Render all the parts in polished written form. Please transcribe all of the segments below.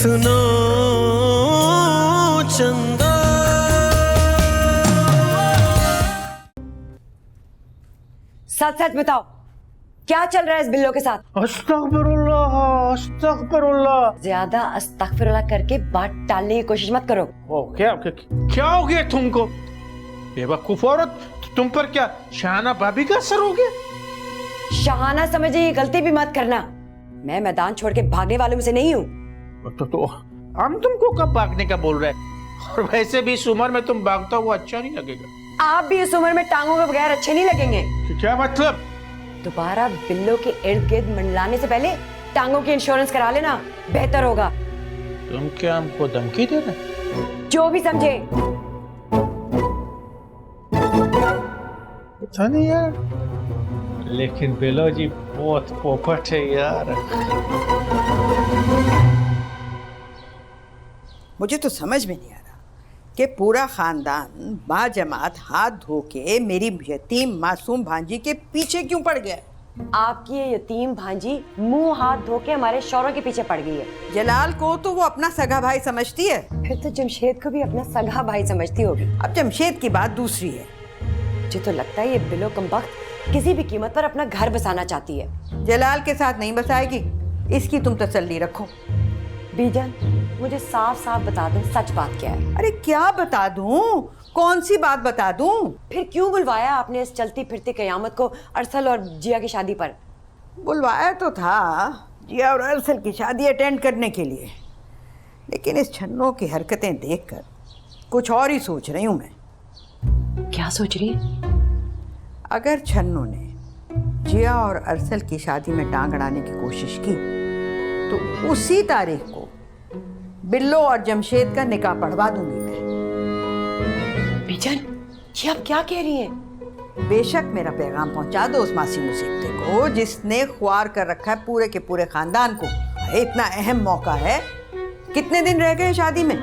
सुनो चंदा। सच सच बताओ, क्या चल रहा है इस बिल्लो के साथ? अस्तगफिरुल्लाह, अस्तगफिरुल्लाह। ज्यादा अस्तगफिरुल्लाह करके बात टालने की कोशिश मत करो। ओ क्या हो गया तुमको? बेवकूफ औरत, तुम पर क्या शाहाना भाभी का असर हो गया? शाहाना समझे ये गलती भी मत करना। मैं मैदान छोड़ के भागने वालों में से नहीं हूँ। तो हम तुमको कब भागने का बोल रहे हैं? और वैसे भी इस उम्र में तुम भागता हुआ अच्छा नहीं लगेगा। आप भी इस उम्र में टांगों के बगैर अच्छे नहीं लगेंगे। क्या मतलब? दोबारा बिल्लो के इर्द गिर्द मंडलाने से पहले टांगों की इंश्योरेंस करा लेना, बेहतर होगा। तुम क्या हमको धमकी दे रहे? जो भी समझे। पता नहीं यार, लेकिन बिल्लो जी बहुत पोपट है यार। मुझे तो समझ में नहीं आ रहा कि पूरा खानदान बाजमात हाथ धो के मेरी यतीम मासूम भांजी के पीछे क्यों पड़ गया? आपकी ये यतीम भांजी मुंह हाथ धो के हमारे शौहरों के पीछे पड़ गई है। जलाल को तो वो अपना सगा भाई समझती है, फिर तो जमशेद को भी अपना सगा भाई समझती होगी। अब जमशेद की बात दूसरी है। मुझे तो लगता है ये बिल्लो कमबख्त किसी भी कीमत पर अपना घर बसाना चाहती है। जलाल के साथ नहीं बसाएगी, इसकी तुम तसल्ली रखो। बीजन, मुझे साफ साफ बता दो सच बात क्या है। अरे क्या बता दूं? कौन सी बात बता दूं? फिर क्यों बुलवाया आपने इस चलती फिरती कयामत को अरसल और जिया की शादी पर? बुलवाया तो था जिया और अरसल की शादी अटेंड करने के लिए, लेकिन इस छन्नों की हरकतें देखकर कुछ और ही सोच रही हूं मैं। क्या सोच रही है? अगर छन्नों ने जिया और अरसल की शादी में टांग अड़ाने की कोशिश की तो उसी तारीख को बिल्लो और जमशेद का निकाह पढ़वा दूंगी मैं। बीजन, ये आप क्या कह रही हैं? बेशक मेरा पैगाम पहुंचा दो उस मासी मुसीबते को जिसने ख्वार कर रखा है पूरे के पूरे खानदान को। इतना अहम मौका है, कितने दिन रह गए शादी में?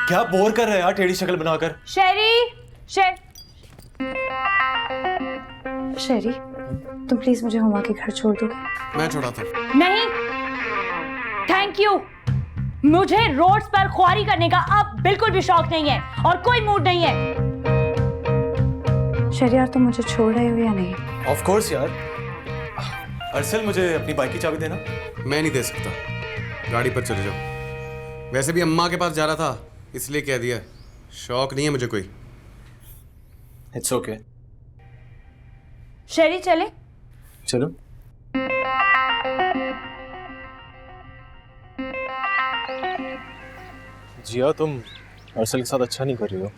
क्या बोर कर रहे हैं यार टेढ़ी शक्ल बनाकर? शेरी, तुम प्लीज मुझे हुमा के घर छोड़ दोगे? मैं छोड़ाता हूँ। नहीं, थैंक यू। मुझे रोड्स पर ख्वारी करने का अब बिल्कुल भी शौक नहीं है और कोई मूड नहीं है। शेरी यार, तुम मुझे छोड़ रहे हो या नहीं? ऑफ कोर्स यार। अरसल, मुझे अपनी बाइक की चाबी देना। मैं नहीं दे सकता, गाड़ी पर चले जाओ। वैसे भी अम्मा के पास जा रहा था इसलिए कह दिया, शौक नहीं है मुझे कोई। It's okay. शेरी चले? चलो। जिया, तुम अरसल के साथ अच्छा नहीं कर रही हो।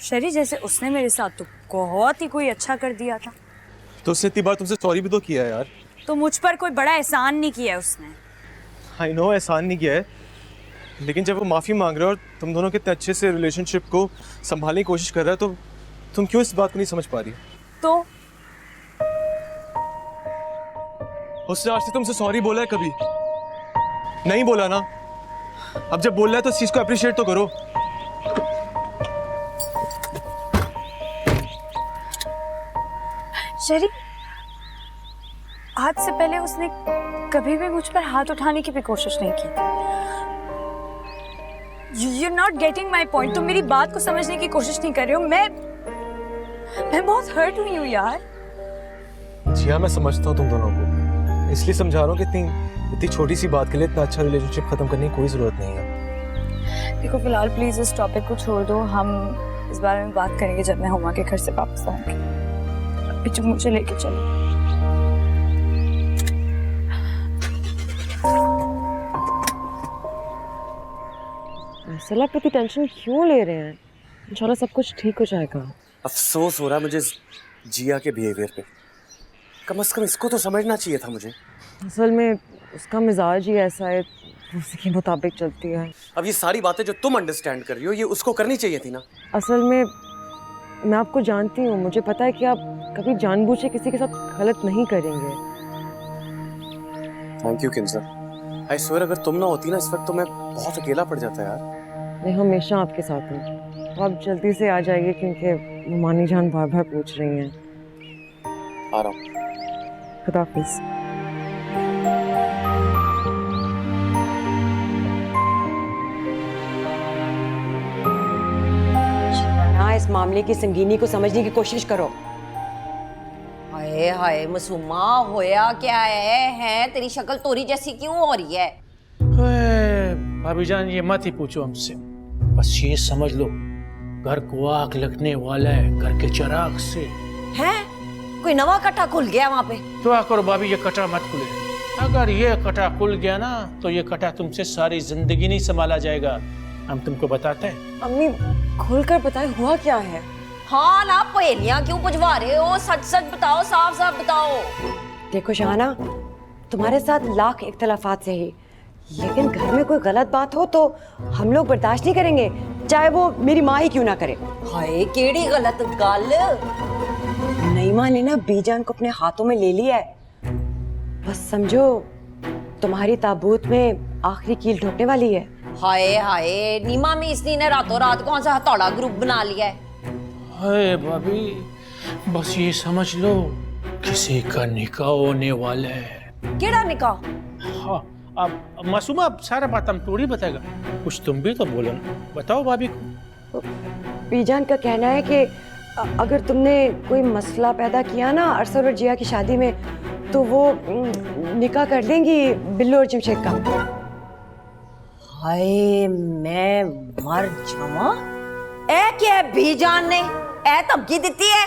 शेरी, जैसे उसने मेरे साथ तो बहुत ही कोई अच्छा कर दिया था। तो उसने इतनी बार तुमसे सॉरी भी तो किया है यार। तो मुझ पर कोई बड़ा एहसान नहीं किया उसने। आई नो, एहसान नहीं किया है, लेकिन जब वो माफ़ी मांग रहे हो और तुम दोनों के इतने अच्छे से रिलेशनशिप को संभालने की कोशिश कर रहा है, तो तुम क्यों इस बात को नहीं समझ पा रही? तो उसने आज से तुमसे सॉरी बोला है कभी? नहीं बोला ना। अब जब बोल रहा है तो इस चीज को अप्रिशिएट तो करो। शेरी, आज से पहले उसने कभी भी मुझ पर हाथ उठाने की भी कोशिश नहीं की थी। You're not getting my point। तुम मेरी बात को समझने की कोशिश नहीं कर रहे हो। मैं बहुत हर्ट हुई हूँ यार। जिया, मैं समझता हूँ तुम दोनों को, इसलिए समझा रहा हूँ कि इतनी छोटी सी बात के लिए इतना अच्छा रिलेशनशिप खत्म करने की कोई जरूरत नहीं है। देखो, फिलहाल प्लीज इस टॉपिक को छोड़ दो। हम इस बारे में बात करेंगे जब मैं हुमा के घर से वापस आऊंगी। अभी तुम मुझे लेके चलो। अरसल, आप इतनी टेंशन क्यों ले रहे हैं? इंशाल्लाह सब कुछ ठीक हो जाएगा। अफसोस हो रहा है मुझे जिया के बिहेवियर पे। कम से कम इसको तो समझना चाहिए था मुझे। असल में उसका मिजाज ही ऐसा है, उसी के मुताबिक चलती है। अब ये सारी बातें जो तुम अंडरस्टैंड कर रही हो, ये उसको करनी चाहिए थी ना। असल में मैं आपको जानती हूँ, मुझे पता है कि आप कभी जानबूझ के किसी के साथ गलत नहीं करेंगे, thank you Keenjhar. I swear अगर तुम ना होती ना इस वक्त तो मैं बहुत अकेला पड़ जाता यार। मैं हमेशा आपके साथ हूँ। तो आप जल्दी से आ जाइए क्योंकि मानी जान बार बार पूछ रही हैं। आ रहा हूँ। खुदाफिज। ना इस मामले की संगीनी को समझने की कोशिश करो। हाय हाय मासूमा, होया क्या है तेरी शक्ल तोरी जैसी क्यों हो रही है? भाभी जान ये मत ही पूछो हमसे, बस ये समझ लो घर को आग लगने वाला है घर के चिराग से। हैं? कोई नवा कट्टा खुल गया वहाँ पे? दुआ करो भाभी ये कटा मत खुले। अगर ये कटा खुल गया ना तो ये कटा तुमसे सारी जिंदगी नहीं संभाला जाएगा। हम तुमको बताते हैं। अम्मी खोलकर बताएं हुआ क्या है? हाँ ना, पहेलियाँ क्यों बुझवा रहे हो? सच सच बताओ, साफ साफ बताओ। देखो शहाना, तुम्हारे साथ लाख इख्तलाफात से ही, लेकिन घर में कोई गलत बात हो तो हम लोग बर्दाश्त नहीं करेंगे, चाहे वो मेरी माँ ही क्यों ना करे। हाय केड़ी गलत गल? नईमा ने ना बीजान को अपने हाथों में ले लिया है। बस समझो तुम्हारी ताबूत में आखिरी कील ठोकने वाली है। हाय हाय, नीमा में इसने ने रातों रात कौन सा हथौड़ा ग्रुप बना लिया है? हाय भाभी बस ये समझ लो किसी का निकाह होने वाला है। केड़ा निकाह? हाँ अब मासूमा अब सारा बात हम थोड़ी बताएगा, कुछ तुम भी तो बोलो ना, बताओ भाभी को। बीजान का कहना है कि अगर तुमने कोई मसला पैदा किया ना अरसल और जिया की शादी में तो वो निकाह कर लेंगी बिल्लू और जमशेद का। हाय मैं मर जावा। ए क्या बीजान ने ए धमकी दी है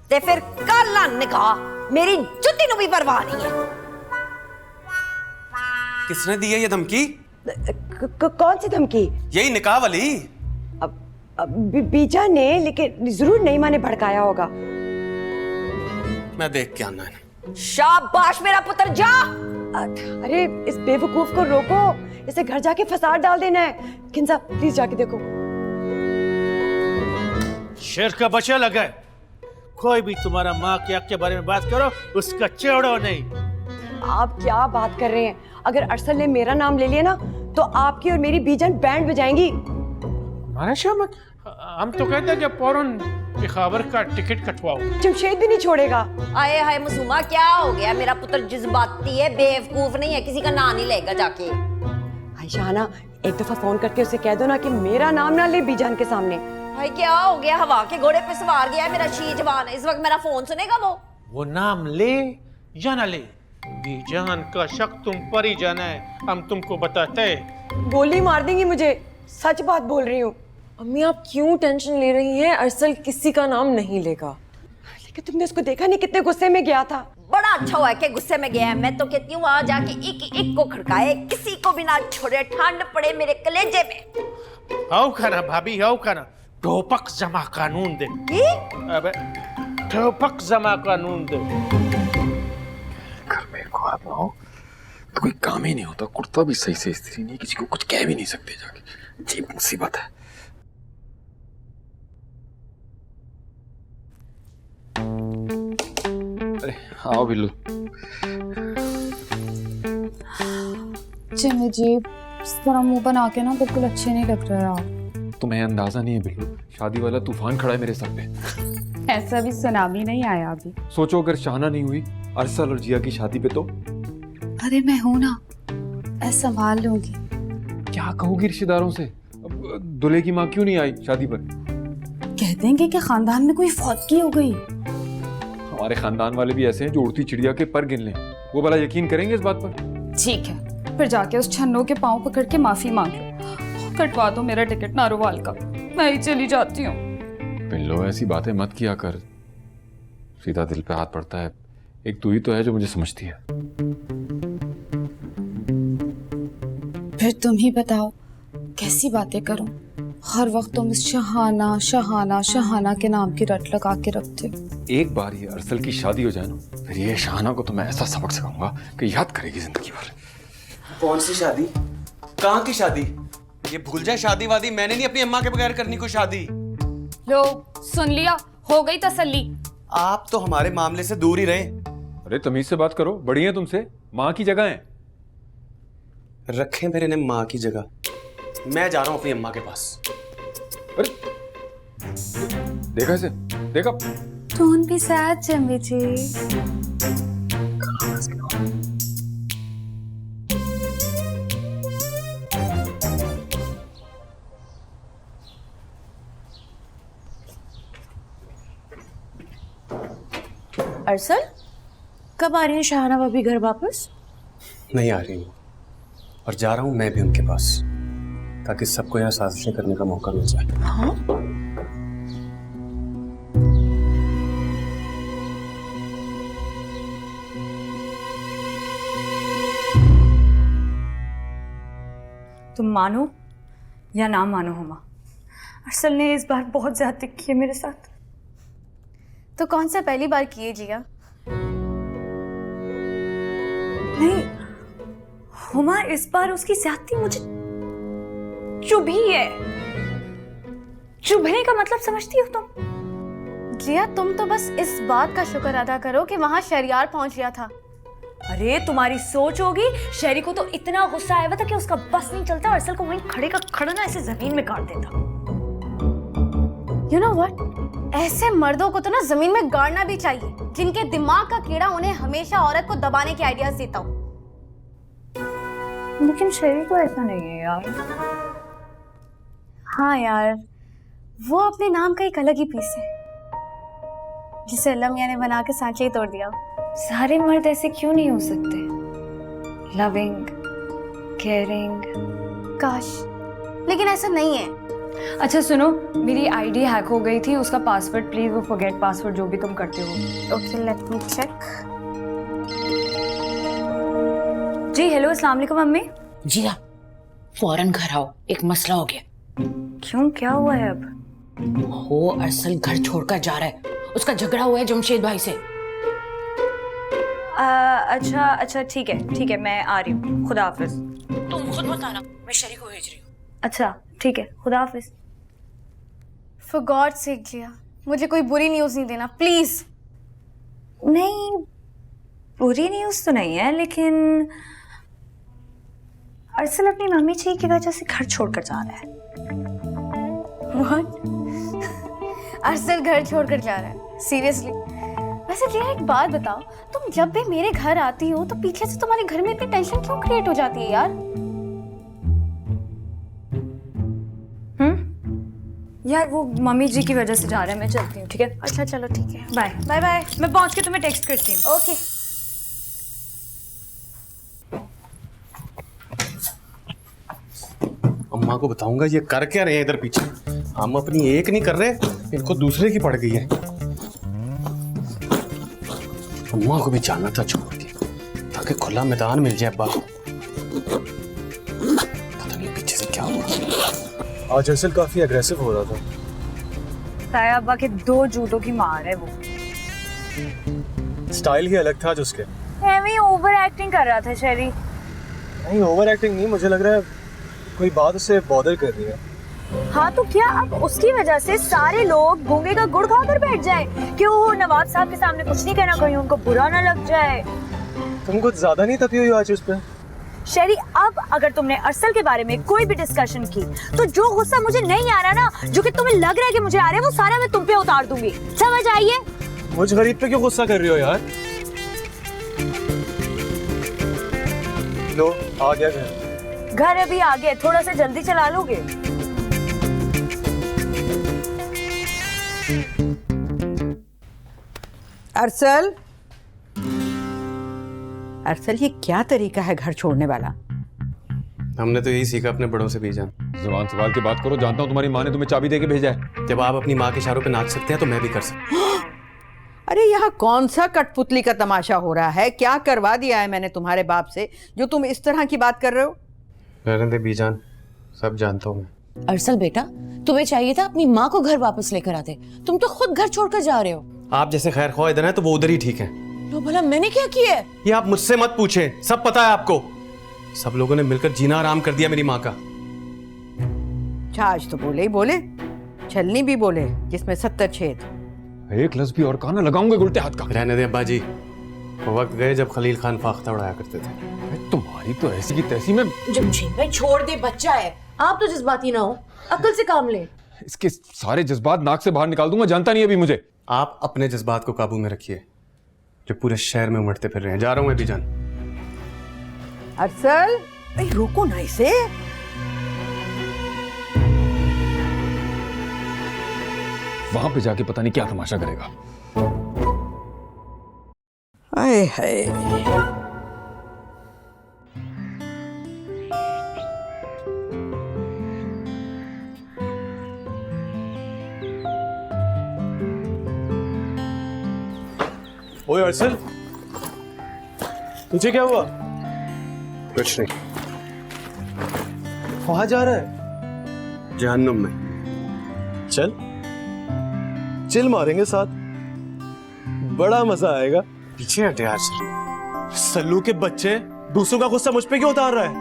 ते फिर कल ना निकाह, मेरी जुत्ती नु भी परवाह नहीं है। किसने दी है ये धमकी? कौन सी धमकी? यही निकाह वाली। बीजा ने, लेकिन जरूर नईमा ने भड़काया होगा। मैं देख के आना है। शाबाश मेरा पुत्र, जा। अरे इस बेवकूफ को रोको, इसे घर जाके फसाद डाल देना है। किंजा प्लीज जाके देखो। शेर का बच्चा लगा है, कोई भी तुम्हारा माँ के हक के बारे में बात करो उसका चेड़ो नहीं। आप क्या बात कर रहे हैं? अगर अरसल ने मेरा नाम ले लिया ना तो आपकी और मेरी बीजान बैंड बजाएंगी। हम तो कहते हैं कि फौरन खबर का टिकट कटवाओ। जमशेद भी नहीं छोड़ेगा। आए हाय मासूमा, क्या हो गया? मेरा पुत्र जज्बाती है, बेवकूफ नहीं है, किसी का नाम नहीं लेगा जाके। हाय शाहाना, एक दफा फोन करके उसे कह दो ना कि मेरा नाम ना ले बीजान के सामने। भाई क्या हो गया? हवा के घोड़े पे सवार गया है मेरा शी जवान। इस वक्त मेरा फोन सुनेगा वो नाम ले या ना ले, बीजान का शक तुम पर ही जाना है, हम तुमको बताते हैं। गोली मार देंगी मुझे, सच बात बोल रही हूँ। अम्मी आप क्यों टेंशन ले रही हैं? अरसल किसी का नाम नहीं लेगा। लेकिन तुमने उसको देखा नहीं कितने गुस्से में गया था। बड़ा अच्छा हुआ कि गुस्से में गया है। मैं तो कहती हूँ वहां जाके एक को खड़काए, किसी को भी ना छोड़े, ठंड पड़े मेरे कलेजे में। आओ खाना भाभी, आओ खाना। ठोपक जमा कानून दे। अबे ठोपक जमा कानून दे। घर में को आप हो तो कोई काम ही नहीं होता, कुर्ता भी सही से इस्त्री नहीं, किसी को कुछ कह भी नहीं सकते जाके। जी मुसीबत है। अरे आओ बिल्लू। चलो जी, इस तरह मुंह बना के ना बिल्कुल अच्छे नहीं लग रहे आप। तुम्हें अंदाजा नहीं है बिल्लू, शादी वाला तूफान खड़ा है मेरे सर पे। ऐसा भी सुनामी नहीं आया अभी। सोचो अगर शाहना नहीं हुई अरसल और जिया की शादी पे तो। अरे मैं हूं ना, मैं संभाल लूंगी। क्या कहोगी रिश्तेदारों से? अब दूल्हे की माँ क्यों नहीं आई शादी पर? कह देंगे कि खानदान में कोई फौतगी हो गई। हमारे खानदान वाले भी ऐसे हैं जो उड़ती चिड़िया के पर गिन लें, वो भला यकीन करेंगे इस बात पर? ठीक है, फिर जाके उस छन्नो के पांव पकड़ के माफी मांग लो, कटवा दो मेरा टिकट नारोवाल का, मैं ही चली जाती हूँ। बिल्लो ऐसी बातें मत किया कर, सीधा दिल पे हाथ पड़ता है। एक तू ही तो है जो मुझे समझती है। फिर तुम ही बताओ कैसी बातें करूं? हर वक्त तुम इस शहाना शहाना शहाना के नाम की रट लगा के रखते हो। एक बार ये अरसल की शादी हो जाए ना, फिर ये शहाना को तो मैं ऐसा सबक सिखाऊंगा कि याद करेगी जिंदगी भर। कौन सी शादी? कहाँ की शादी? ये भूल जाए शादी वादी, मैंने नहीं अपनी अम्मा के बगैर करनी कोई शादी। लो सुन लिया, हो गई तसल्ली। आप तो हमारे मामले से दूर ही रहे, अरे तमीज से बात करो, बड़ी हैं तुमसे, माँ की जगह है। रखे मेरे ने माँ की जगह। मैं जा रहा हूँ अपनी अम्मा के पास। अरे देखा इसे, देखा। Don't be sad, Jimmy ji. अरसल, कब आ रही हैं शाहाना भाभी घर वापस? नहीं आ रही हूँ, और जा रहा हूँ मैं भी उनके पास, ताकि सबको यहाँ साजिशें करने का मौका मिल जाए। हाँ? तुम मानो या ना मानो हुमा, अरसल ने इस बार बहुत ज्यादती की है मेरे साथ। तो कौन सा पहली बार किए जिया? नहीं हुमा, इस बार उसकी ज्यादती मुझे चुभी है। चुभने का मतलब समझती हो तुम? जिया, तुम तो बस इस बात का शुक्र अदा करो कि वहां शरियार पहुंच गया था। अरे तुम्हारी सोच होगी, शहरी को तो इतना गुस्सा आया हुआ था कि उसका बस नहीं चलता, अरसल को वहीं खड़े का खड़ा ना ऐसे जमीन में गाड़ देता। You know what? ऐसे मर्दों को तो ना जमीन में गाड़ना भी चाहिए, जिनके दिमाग का कीड़ा उन्हें हमेशा औरत को दबाने के आइडियाज देता हो। लेकिन शहरी को ऐसा नहीं है यार। हाँ यार, वो अपने नाम का एक अलग ही पीस है, जिसे अल्लाह मियां ने बना के सांचे ही तोड़ दिया। सारे मर्द ऐसे क्यों नहीं हो सकते? Loving, caring. काश, लेकिन ऐसा नहीं है। अच्छा सुनो, मेरी आईडी हैक हो गई थी, उसका पासवर्ड प्लीज, वो फॉरगेट पासवर्ड जो भी तुम करते हो। Okay, let me check. जी हेलो, अस्सलाम वालेकुम अम्मी। जिया, फौरन घर आओ, एक मसला हो गया। क्यों, क्या हुआ है अब? हो अरसल घर छोड़कर जा रहा है, उसका झगड़ा हुआ है जमशेद भाई से। अच्छा ठीक है, मैं आ रही हूँ, खुदा हाफिज। तुम खुद बताना, मैं शरी को भेज रही हूँ। अच्छा ठीक है, खुदा हाफिज। फॉर गॉड सेक जिया, मुझे कोई बुरी न्यूज़ नहीं देना प्लीज। नहीं, बुरी न्यूज़ तो नहीं है, लेकिन अरसल अपनी मम्मी जी की वजह से घर छोड़कर जा रहा है। What? अरसल घर छोड़कर जा रहा है? सीरियसली? वैसे जिया एक बात बताओ, तुम जब भी मेरे घर आती हो तो पीछे से तुम्हारे घर में इतनी टेंशन क्यों क्रिएट हो जाती है यार? यार वो मम्मी जी की वजह से जा रहा है, मैं चलती हूँ, ठीक है? अच्छा चलो ठीक है, बाय बाय बाय। मैं पहुँच के तुम्हें टेक्स्ट करती हूँ। ओके। अम्मा को बताऊंगा ये कर क्या रहे हैं इधर पीछे। हम अपनी एक नहीं कर रहे, इनको दूसरे की पड़ गई है। अम्मा को भी जानना था छोड़ के, ताकि खुला मैदान मिल जाए अब्बा को। पता नहीं पीछे से क्या हुआ। आज अरसल काफी अग्रेसिव हो रहा था। ताया अब्बा के 2 जूतों की मार है वो। स्टाइल ही अलग था आज उसके। मैं ओवर एक्टिंग कर रहा था शरी। नहीं, ओवर एक्टिंग नहीं, मुझे लग रहा है कोई बात उसे बॉदर कर रही है। हाँ तो क्या अब उसकी वजह से सारे लोग गूंगे का गुड़ खाकर बैठ जाए कि वो नवाब साहब के सामने कुछ नहीं कहना, कहीं उनको बुरा ना लग जाए। तुम कुछ ज्यादा नहीं तपी हुई आज उस पर? शेरी, अब अगर तुमने अरसल के बारे में कोई भी डिस्कशन की तो जो गुस्सा मुझे नहीं आ रहा ना, जो कि तुम्हें लग रहा है कि मुझे आ रहा है, वो सारा मैं तुम पे उतार दूंगी, समझ आइए? मुझ गरीब पे क्यों गुस्सा कर रही हो यार? लो आ गया घर। घर अभी आ गए, थोड़ा सा जल्दी चला लोगे? अरसल, अरसल ये क्या तरीका है घर छोड़ने वाला? हमने तो यही सीखा अपने बड़ों से भी जान। जुबान संभाल के बात करो, जानता हूँ तुम्हारी माँ ने तुम्हें चाबी दे के भेजा है। जब आप अपनी माँ के इशारों पे नाच सकते हैं तो मैं भी कर सकता हूँ। अरे यहाँ कौन सा कठपुतली का तमाशा हो रहा है? क्या करवा दिया है मैंने तुम्हारे बाप से जो तुम इस तरह की बात कर रहे हो? रहने दे बीजान, सब जानता हूँ मैं। अरसल बेटा, तुम्हें चाहिए था अपनी माँ को घर वापस लेकर आते, तुम तो खुद घर छोड़कर जा रहे हो। आप जैसे खैर ख्वाह इधर है तो वो उधर ही ठीक है। तो भला मैंने क्या किया है? ये आप मुझसे मत पूछें, सब पता है आपको। सब लोगों ने मिलकर जीना आराम कर दिया मेरी माँ का। आज तो बोले ही बोले, छलनी भी बोले जिसमें 70 छेद। एक लफ्ज भी और कहा ना लगाऊंगा उल्टे हाथ का। रहने दे अब्बा जी, वो वक्त गए जब खलील खान फाख्ता उड़ाया करते थे। तुम्हारी तो ऐसी की तैसी में। जमशेद भाई छोड़ दे, बच्चा है, आप तो जज्बाती ना हो, अक्ल से काम ले। इसके सारे जज्बात नाक से बाहर निकाल दूंगा, जानता नहीं अभी मुझे। आप अपने जज्बात को काबू में रखिए, जो पूरे शहर में उमड़ते फिर रहे हैं। जा रहा हूं मैं बीजान। अरसल, भाई रोको ना इसे। वहां पे जाके पता नहीं क्या तमाशा करेगा। हाय हाय। ओए अरसल, तुझे क्या हुआ? कुछ नहीं। कहाँ जा रहा है? जहन्नुम में। चल, चिल मारेंगे साथ, बड़ा मजा आएगा। पीछे हटे यार सर। सल्लू के बच्चे, दूसरों का गुस्सा मुझ पे क्यों उतार रहा है?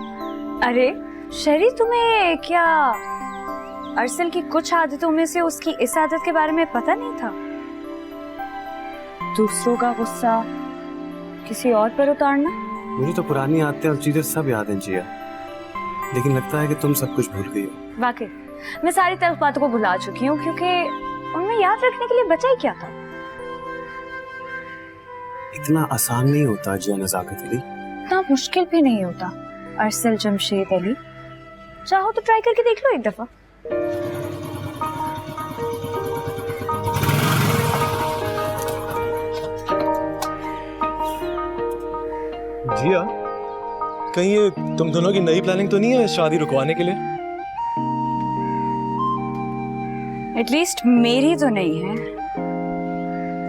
अरे शरी, तुम्हें क्या अरसल की कुछ आदतों में से उसकी इस आदत के बारे में पता नहीं था? दूसरों का गुस्सा किसी और पर उतारना। मुझे तो पुरानी आदतें और चीजें सब याद हैं जिया, लेकिन लगता है कि तुम सब कुछ भूल गई हो। वाकई मैं सारी तल्ख बातों को भुला चुकी हूँ, क्योंकि उनमें याद रखने के लिए बचा ही क्या था। इतना आसान नहीं होता जिया नज़ाकत अली। इतना मुश्किल भी नहीं होता अरसल जमशेद अली। चाहो तो ट्राई करके देख लो एक दफा। जिया, कहीं ये तुम दोनों की नई प्लानिंग तो नहीं है शादी रुकवाने के लिए? एटलीस्ट मेरी तो नहीं है,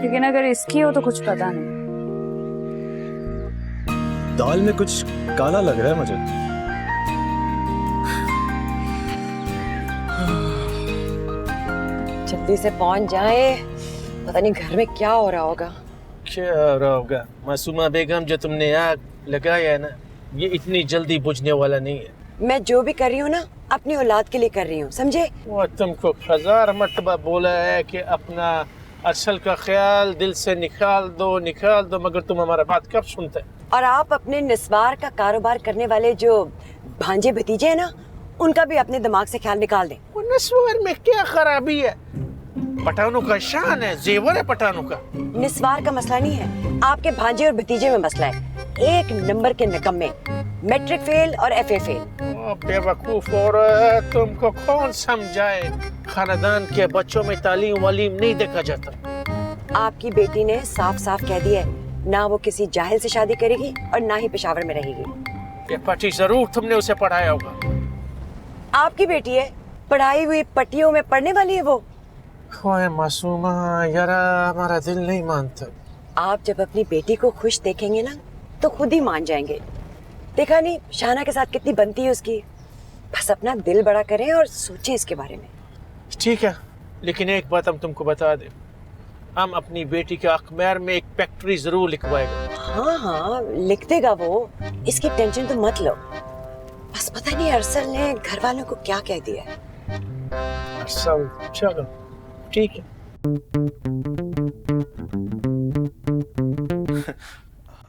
लेकिन अगर इसकी हो तो कुछ पता नहीं। दाल में कुछ काला लग रहा है मुझे। जल्दी से पहुंच जाए, पता नहीं घर में क्या हो रहा होगा। क्या हो रहा होगा? मासूमा बेगम, जो तुमने आग लगाया है ना, ये इतनी जल्दी बुझने वाला नहीं है। मैं जो भी कर रही हूँ ना, अपनी औलाद के लिए कर रही हूँ, समझे? वो तुमको 1000 मर्तबा बोला है कि अपना अरसल का ख्याल दिल से निकाल दो, मगर तुम हमारा बात कब सुनते? और आप अपने निस्वार का कारोबार करने वाले जो भांजे भतीजे हैं ना, उनका भी अपने दिमाग से ख्याल निकाल दें। वो निस्वार में क्या खराबी है? पठानों का शान है, जेवर है पठानों का। निस्वार का मसला नहीं है, आपके भांजे और भतीजे में मसला है। एक नंबर के निकम्मे, मैट्रिक फेल और FA फेल। ओ बेवकूफ औरत, तुमको कौन समझाए? खानदान के बच्चों में तालीम वालीम नहीं देखा जाता। आपकी बेटी ने साफ साफ कह दिया है, ना वो किसी जाहिल से शादी करेगी और ना ही पेशावर में रहेगी। ये पटी जरूर तुमने उसे पढ़ाया होगा। आपकी बेटी है, पढ़ाई हुई पट्टियों में पढ़ने वाली है वो। ओए मासूमा, यार हमारा दिल नहीं मानता। आप जब अपनी बेटी को खुश देखेंगे ना, तो खुद ही मान जाएंगे। देखा नहीं शाना के साथ कितनी बनती है उसकी। बस अपना दिल बड़ा करें और सोचें इसके बारे में। ठीक है, लेकिन एक बात हम तुमको बता दें, हम अपनी बेटी के अखबार में एक फैक्ट्री जरूर लिखवाएगा। हाँ हाँ, लिख देगा वो, इसकी टेंशन तो मत लो। बस पता नहीं अरसल ने घर वालों को क्या कह दिया है। अरसल, चलो ठीक है।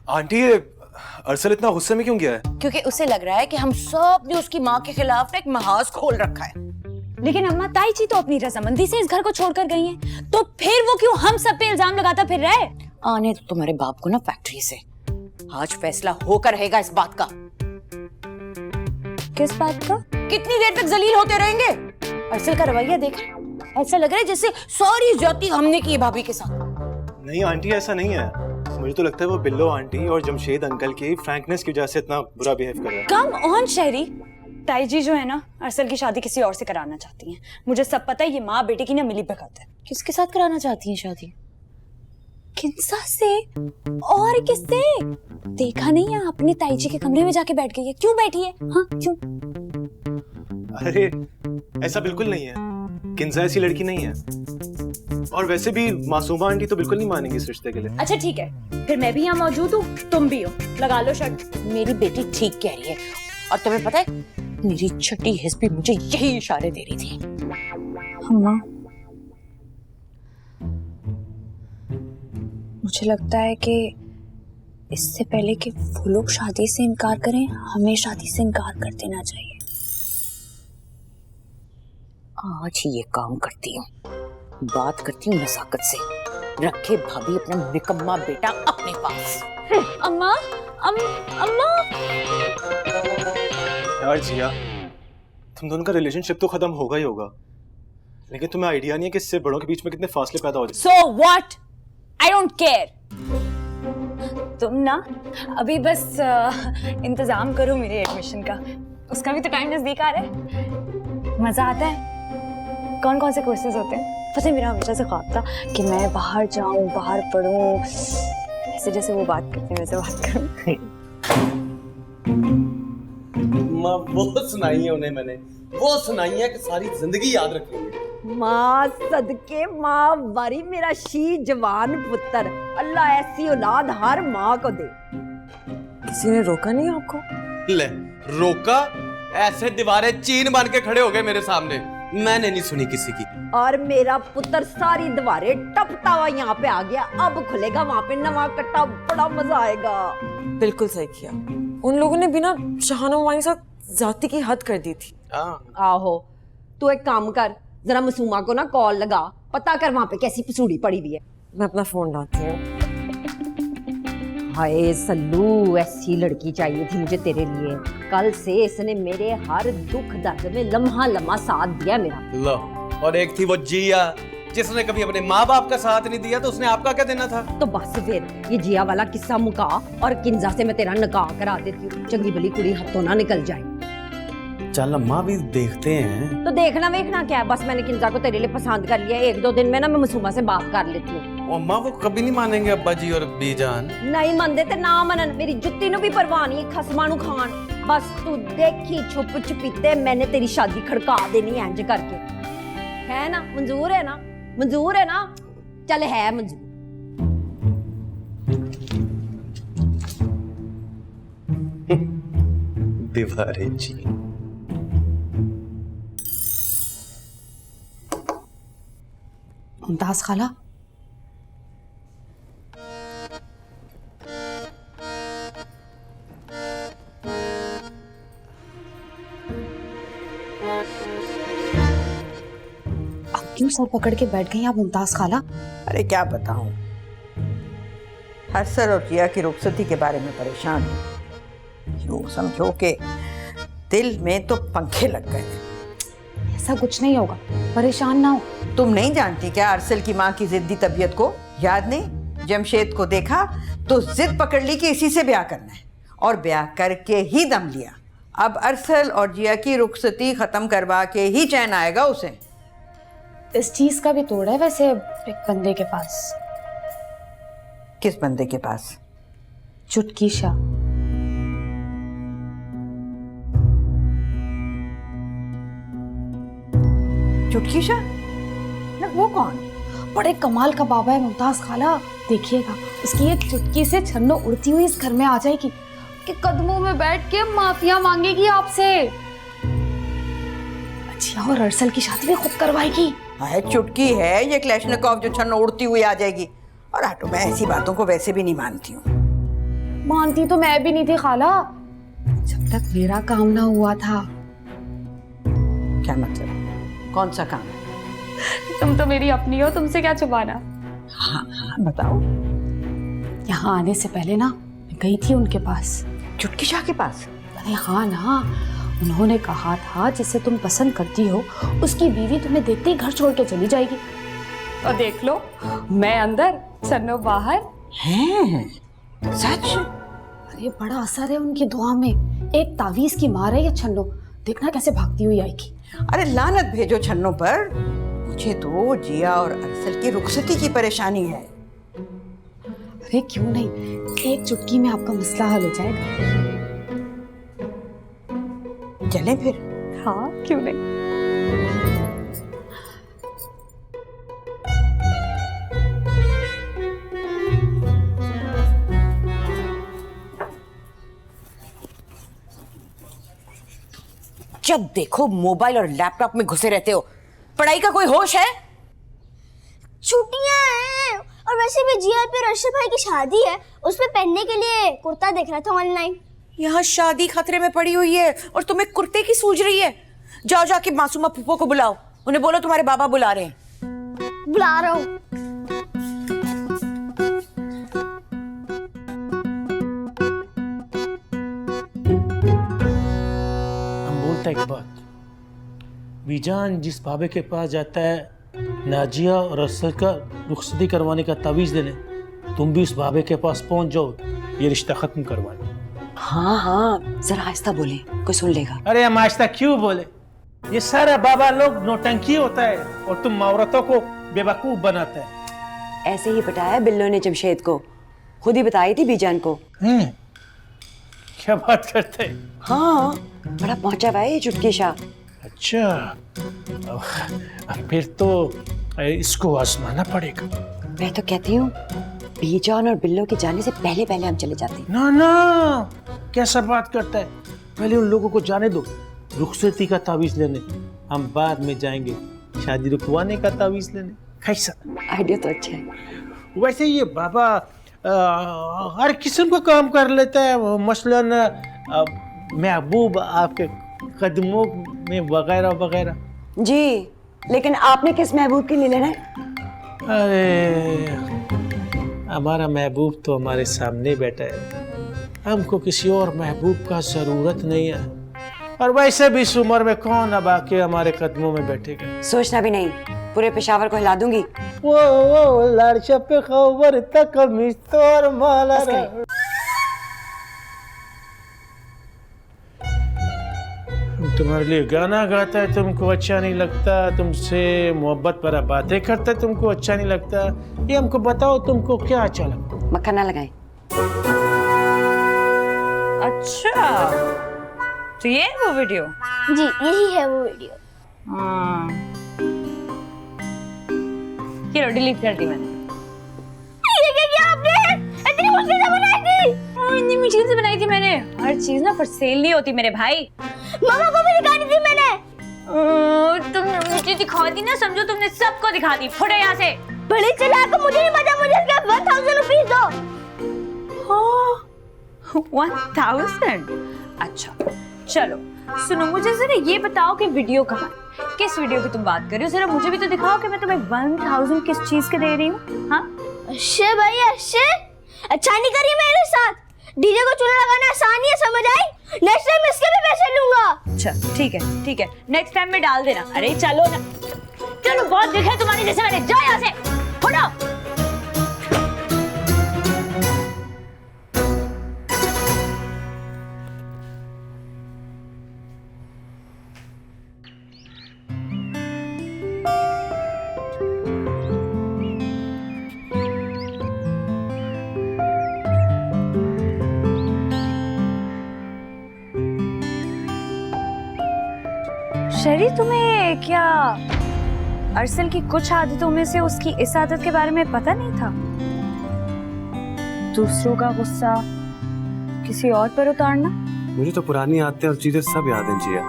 आंटी, अरसल इतना गुस्से में क्यों गया है? क्योंकि उसे लग रहा है कि हम सब ने उसकी माँ के खिलाफ एक महाज खोल रखा है। लेकिन अम्मा, ताई जी तो अपनी रजामंदी से इस घर को छोड़कर गई हैं, तो फिर वो क्यों हम सब पे इल्जाम लगाता फिर रहा है? आने तो तुम्हारे बाप को ना फैक्ट्री से, आज फैसला होकर रहेगा इस बात का। किस बात का? कितनी देर तक जलील होते रहेंगे? अरसल का रवैया देखा, ऐसा लग रहा है जैसे सारी ज्यादती हमने की है भाभी के साथ। नहीं आंटी, ऐसा नहीं है। मुझे तो लगता है वो बिल्लो आंटी और जमशेद अंकल की फ्रैंकनेस की वजह से इतना बुरा बिहेव कर रहा है। कम ऑन शहरी, ताई जी जो है ना, अरसल की शादी किसी और से कराना चाहती हैं। मुझे सब पता है, ये माँ बेटी की ना मिली भगत है। किसके साथ कराना चाहती हैं शादी? किंसा से और किससे? देखा नहीं है, अपनी ताई जी के कमरे में जाके बैठ गई है। क्यों बैठी है? हाँ क्यों? अरे ऐसा बिल्कुल नहीं है, किंजा ऐसी लड़की नहीं है। और वैसे भी मासूमा आंटी तो बिल्कुल नहीं मानेंगी इस रिश्ते के लिए। अच्छा ठीक है, फिर मैं भी यहाँ मौजूद हूँ, तुम भी हो, लगा लो शर्ट। मेरी बेटी ठीक कह रही है, और तुम्हें पता है मेरी छठी हिस्स भी मुझे यही इशारे दे रही थी। अम्मा, मुझे लगता है कि इससे पहले कि वो लोग शादी से इनकार करें, हमें शादी से इनकार कर देना चाहिए। आज ही ये काम करती हूँ, बात करती हूँ नजाकत से। रखे भाभी अपना निकम्मा बेटा अपने पास। अम्मा, अम्मा। यार जिया, तुम दोनों का रिलेशनशिप तो खत्म होगा ही होगा, लेकिन तुम्हें आइडिया नहीं है कि इससे बड़ों के बीच में कितने फासले पैदा हो जाते। So what? I don't care. तुम ना अभी बस इंतजाम करो मेरे एडमिशन का, उसका भी तो टाइम नजदीक आ रहा है। मजा आता है। कौन कौन से कोर्सेज होते हैं? पता है मेरा हमेशा से ख्वाब था कि मैं बाहर जाऊं, बाहर पढूं, ऐसे जैसे वो बात करते हैं वैसे बात करूं। माँ वो सुनाई है उन्हें मैंने, वो सुनाई है कि सारी जिंदगी याद रखेंगे। माँ सदके माँ बारी मेरा शी जवान पुत्र, अल्लाह ऐसी औलाद हर माँ को दे। किसी ने रोका नहीं आपको? ले रोका? ऐसे दीवारें चीन बन के खड़े हो गए मेरे सामने, मैंने नहीं सुनी किसी की। और मेरा पुत्र सारी दीवारें टपता हुआ यहाँ पे आ गया, अब खुलेगा वहाँ पे नवा कट्टा, बड़ा मजा आएगा। बिल्कुल सही किया, उन लोगों ने बिना शहानुमाई से जाति की हद कर दी थी। आहो, तू एक काम कर, जरा मासूमा को ना कॉल लगा, पता कर वहाँ पे कैसी पसूड़ी पड़ी हुई है। मैं अपना फोन लाती हूँ। हाय सल्लू, ऐसी लड़की चाहिए थी मुझे तेरे लिए। कल से इसने मेरे हर दुख दर्द में लम्हा लम्हा साथ दिया मेरा। लो, और एक थी वो जिया जिसने कभी अपने माँ बाप का साथ नहीं दिया, तो उसने आपका क्या देना था? तो बस फिर ये जिया वाला किस्सा मुका और किंजा से मैं तेरा निकाह करा देती हूँ, चंगी भली कुड़ी हाथों ना निकल जाए। चल अम्मा भी देखते हैं। तो देखना वेखना क्या है, बस मैंने किंजा को तेरे लिए पसंद कर लिया, एक दो दिन में ना मैं मासूमा से बात कर लेती हूँ। अम्मा वो कभी नहीं मानेंगे अब्बा जी और बीजान। नहीं मनते ते ना मनन, मेरी जुत्ती नु भी परवाह नहीं, खसमा नु खान। बस तू देखी छुप छुपीते मैंने तेरी शादी खड़का देनी है इंज करके। है ना मंजूर है ना? मंजूर है ना? चल है मंजूर। दीवारें जी। मुमताज खाला, आप क्यों सर पकड़ के बैठ गई आप मुमताज खाला? अरे क्या बताऊं, हर्षल और जिया की रुखसती के बारे में परेशान हूं। यूं समझो कि दिल में तो पंखे लग गए। ऐसा कुछ नहीं होगा, परेशान ना हो। तुम नहीं जानती क्या अरसल की माँ की जिद्दी तबीयत को? याद नहीं, जमशेद को देखा तो जिद पकड़ ली कि इसी से ब्याह करना है, और ब्याह करके ही दम लिया। अब अरसल और जिया की रुखसती खत्म करवा के ही चैन आएगा उसे। इस चीज का भी तोड़ है वैसे एक बंदे के पास। किस बंदे के पास? चुटकी शाह। चुटकी शाह? वो कौन? बड़े कमाल का बाबा है मुमताज खाला, देखिएगा उसकी एक चुटकी से छन्नो उड़ती हुई इस घर में आ जाएगी कि कदमों में बैठ के माफिया मांगेगी आपसे। जिया और अरसल की शादी भी खुद करवाएगी। है चुटकी है ये क्लैशनिकोव जो छन्नो उड़ती हुई आ जाएगी। और आटो, मैं ऐसी बातों को वैसे भी नहीं मानती हूँ। मानती तो मैं भी नहीं थी खाला, जब तक मेरा काम ना हुआ था। क्या मतलब? कौन सा काम? तुम तो मेरी अपनी हो, तुमसे क्या छुपाना। हाँ हाँ बताओ। यहाँ आने से पहले ना मैं गई थी उनके पास। चुटकी शाह के पास? अरे हाँ ना, उन्होंने कहा था जिसे तुम पसंद करती हो उसकी बीवी तुम्हें देखते ही घर छोड़ के चली जाएगी। और देख लो, मैं अंदर छन्नो बाहर। हैं? सच? अरे बड़ा असर है उनकी दुआ में। एक तावीज की मार है ये छन्नो, देखना कैसे भागती हुई आएगी। अरे लानत भेजो छन्नो पर। मुझे तो जिया और अरसल की रुखसती की परेशानी है। अरे क्यों नहीं, एक चुटकी में आपका मसला हल हो जाएगा। चलें फिर? हाँ क्यों नहीं। जब देखो मोबाइल और लैपटॉप में घुसे रहते हो, पढ़ाई का कोई होश है? छुट्टियां हैं और वैसे भी जिया पे अर्शद भाई की शादी है, उसमें पहनने के लिए कुर्ता देख रहा था ऑनलाइन। यहाँ शादी खतरे में पड़ी हुई है और तुम्हें कुर्ते की सूझ रही है। जाओ जाके मासूमा फूफो को बुलाओ, उन्हें बोलो तुम्हारे बाबा बुला रहे हैं। बुला रहा हूँ। हम बोलते हैं एक बात, बीजान जिस बाबे के पास जाता है नाजिया और अरसल का रुखसती करवाने का तावीज़ देने, तुम भी उस बाबे के पास पहुंच जाओ ये रिश्ता खत्म करवाने। हाँ हाँ, जरा आहिस्ता बोले, कोई सुन लेगा। अरे हम आहिस्ता क्यों बोले, ये सारा बाबा लोग नौटंकी होता है और तुम औरतों को बेवकूफ बनाते हैं। ऐसे ही पटाया बिल्लो ने जमशेद को, खुद ही बताई थी बीजान को। क्या बात करते हैं? हाँ, बड़ा पहुंचा हुआ है ये चुटकी शाह। अच्छा, फिर तो इसको आजमाना पड़ेगा। मैं तो कहती हूँ बीजान और बिल्लो के जाने से पहले पहले हम चले जाते हैं। ना ना, कैसा बात करता है, पहले उन लोगों को जाने दो, रुखसती का तावीज़ लेने, हम बाद में जाएंगे शादी रुकवाने का तावीज़ लेने। कैसा आइडिया तो अच्छा है। वैसे ये बाबा हर किस्म का काम कर लेता है, मसलन महबूब आपके कदमों में वगैरह वगैरह। जी, लेकिन आपने किस महबूब के लिए लेना है? अरे हमारा महबूब तो हमारे सामने बैठा है, हमको किसी और महबूब का ज़रूरत नहीं है। और वैसे भी इस उम्र में कौन अब आके हमारे कदमों में बैठेगा। सोचना भी नहीं, पूरे पेशावर को हिला दूंगी। वो लड़चा पे खबर तक मिस्तोर माला तुम्हारे लिए गाना गाता है तुमको अच्छा नहीं लगता, तुमसे मोहब्बत भरा बातें करता है तुमको अच्छा नहीं लगता, ये हमको बताओ तुमको क्या अच्छा लगता। मक्खन ना लगाएं। अच्छा, तो ये है वो वीडियो? जी, यही है वो वीडियो। हाँ, ये डिलीट कर दी मैंने। ये क्या किया आपने? इतनी मुश्किल से बनाई थी। इतनी मुश्किल से बनाई थी मैंने। हर चीज ना फॉर सेल नहीं होती मेरे भाई। मामा को भी दिखानी थी मैंने। तुमने मुझे दिखा दी ना, समझो तुमने सबको दिखा दी। फुटो यहाँ से। बड़ी चालाक हो, मुझे नहीं पता, मुझे इसका 1000 रुपीस दो। 1000? अच्छा चलो सुनो, मुझे जरा ये बताओ कि वीडियो कहाँ है, किस वीडियो की तुम बात कर रही हो, जरा मुझे भी तो दिखाओ कि मैं तुम्हें 1000 किस चीज के दे रही हूँ। हाँ अच्छे भाई अच्छे, अच्छा नहीं करिए मेरे साथ। डीजे को चूल्हा लगाना आसान नहीं है, समझ आई? नेक्स्ट टाइम इसके भी पैसे लूंगा। अच्छा ठीक है, नेक्स्ट टाइम में डाल देना। अरे चलो ना, चलो बहुत देखा तुम्हारे जैसे मैंने। जाओ यहाँ से, फुटो। शरी, तुम्हें क्या अरसल की कुछ आदतों में से उसकी इस आदत के बारे में पता नहीं था? दूसरों का गुस्सा किसी और पर उतारना। मुझे तो पुरानी आदतें और चीजें सब याद हैं जिया,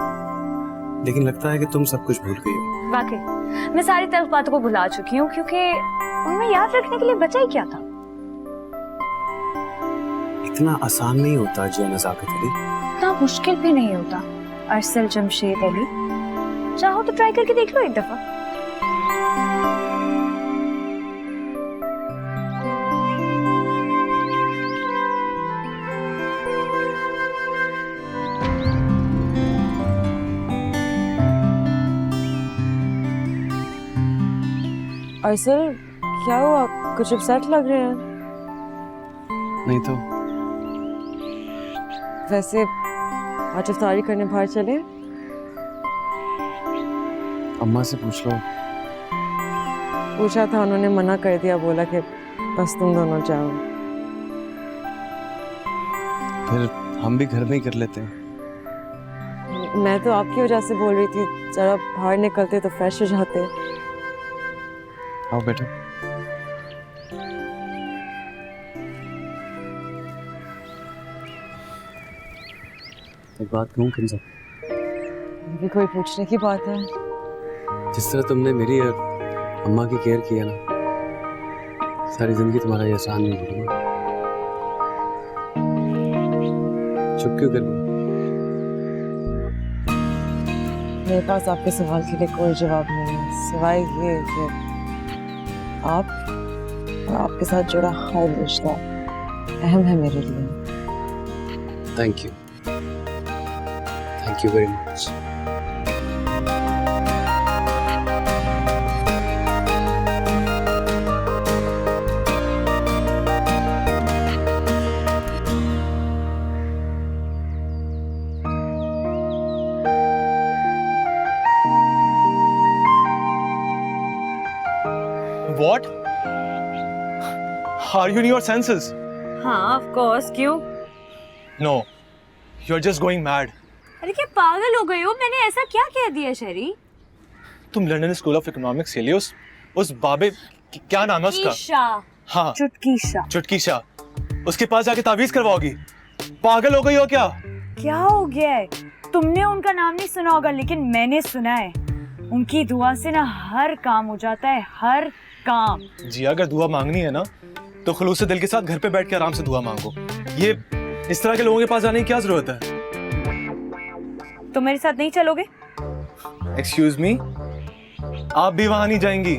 लेकिन लगता है कि तुम सब कुछ भूल गई हो। वाकई मैं सारी तल्ख बातों को भुला चुकी हूँ, क्योंकि उनमें याद रखने के लिए बचा ही क्या था। इतना आसान नहीं होता जिया नज़ाकत अली। इतना मुश्किल भी नहीं होता अरसल जमशेद अली। चाहो तो ट्राई करके देख लो एक दफा। अरसल क्या हुआ, कुछ अपसेट लग रहे हैं? नहीं तो वैसे आज इफ्तारी करने बाहर चले? अम्मा से पूछ लो। पूछा था, उन्होंने मना कर दिया, बोला कि बस तुम दोनों जाओ। फिर हम भी घर में ही कर लेते हैं। मैं तो आपकी वजह से बोल रही थी, जरा बाहर निकलते तो फ्रेश हो जाते। आओ बैठो। एक बात कहूँ किंजा? ये कोई पूछने की बात है? जिस तरह तुमने मेरी और अम्मा की केयर किया ना, सारी जिंदगी तुम्हारा ये एहसान नहीं भूलूंगा। चुप क्यों कर गई? मेरे पास आपके सवाल के लिए कोई जवाब नहीं है सिवाय ये कि आप और आपके साथ जुड़ा हर रिश्ता अहम है मेरे लिए। Thank you very much. What? Are you in your senses? हाँ ऑफ कोर्स, क्यों? No, you're just going mad. अरे क्या पागल हो गई हो? मैंने ऐसा क्या कह दिया शेरी? तुम लंदन स्कूल ऑफ इकोनॉमिक्स के लिए उस बाबे क्या नाम है उसका? ईशा। हाँ, चुटकी शाह। उसके पास जाके तावीज करवाओगी? पागल हो गई हो क्या? क्या हो गया है? तुमने उनका नाम नहीं सुना होगा, लेकिन मैंने सुना है। उनकी दुआ से ना हर काम हो जाता है, हर काम। जी अगर दुआ मांगनी है ना तो खुलूस दिल के साथ घर पे बैठ के आराम से दुआ मांगो। ये इस तरह के लोगों के पास जाने की क्या जरूरत है? तुम मेरे साथ नहीं चलोगे? एक्सक्यूज मी, आप भी वहां नहीं जाएंगी?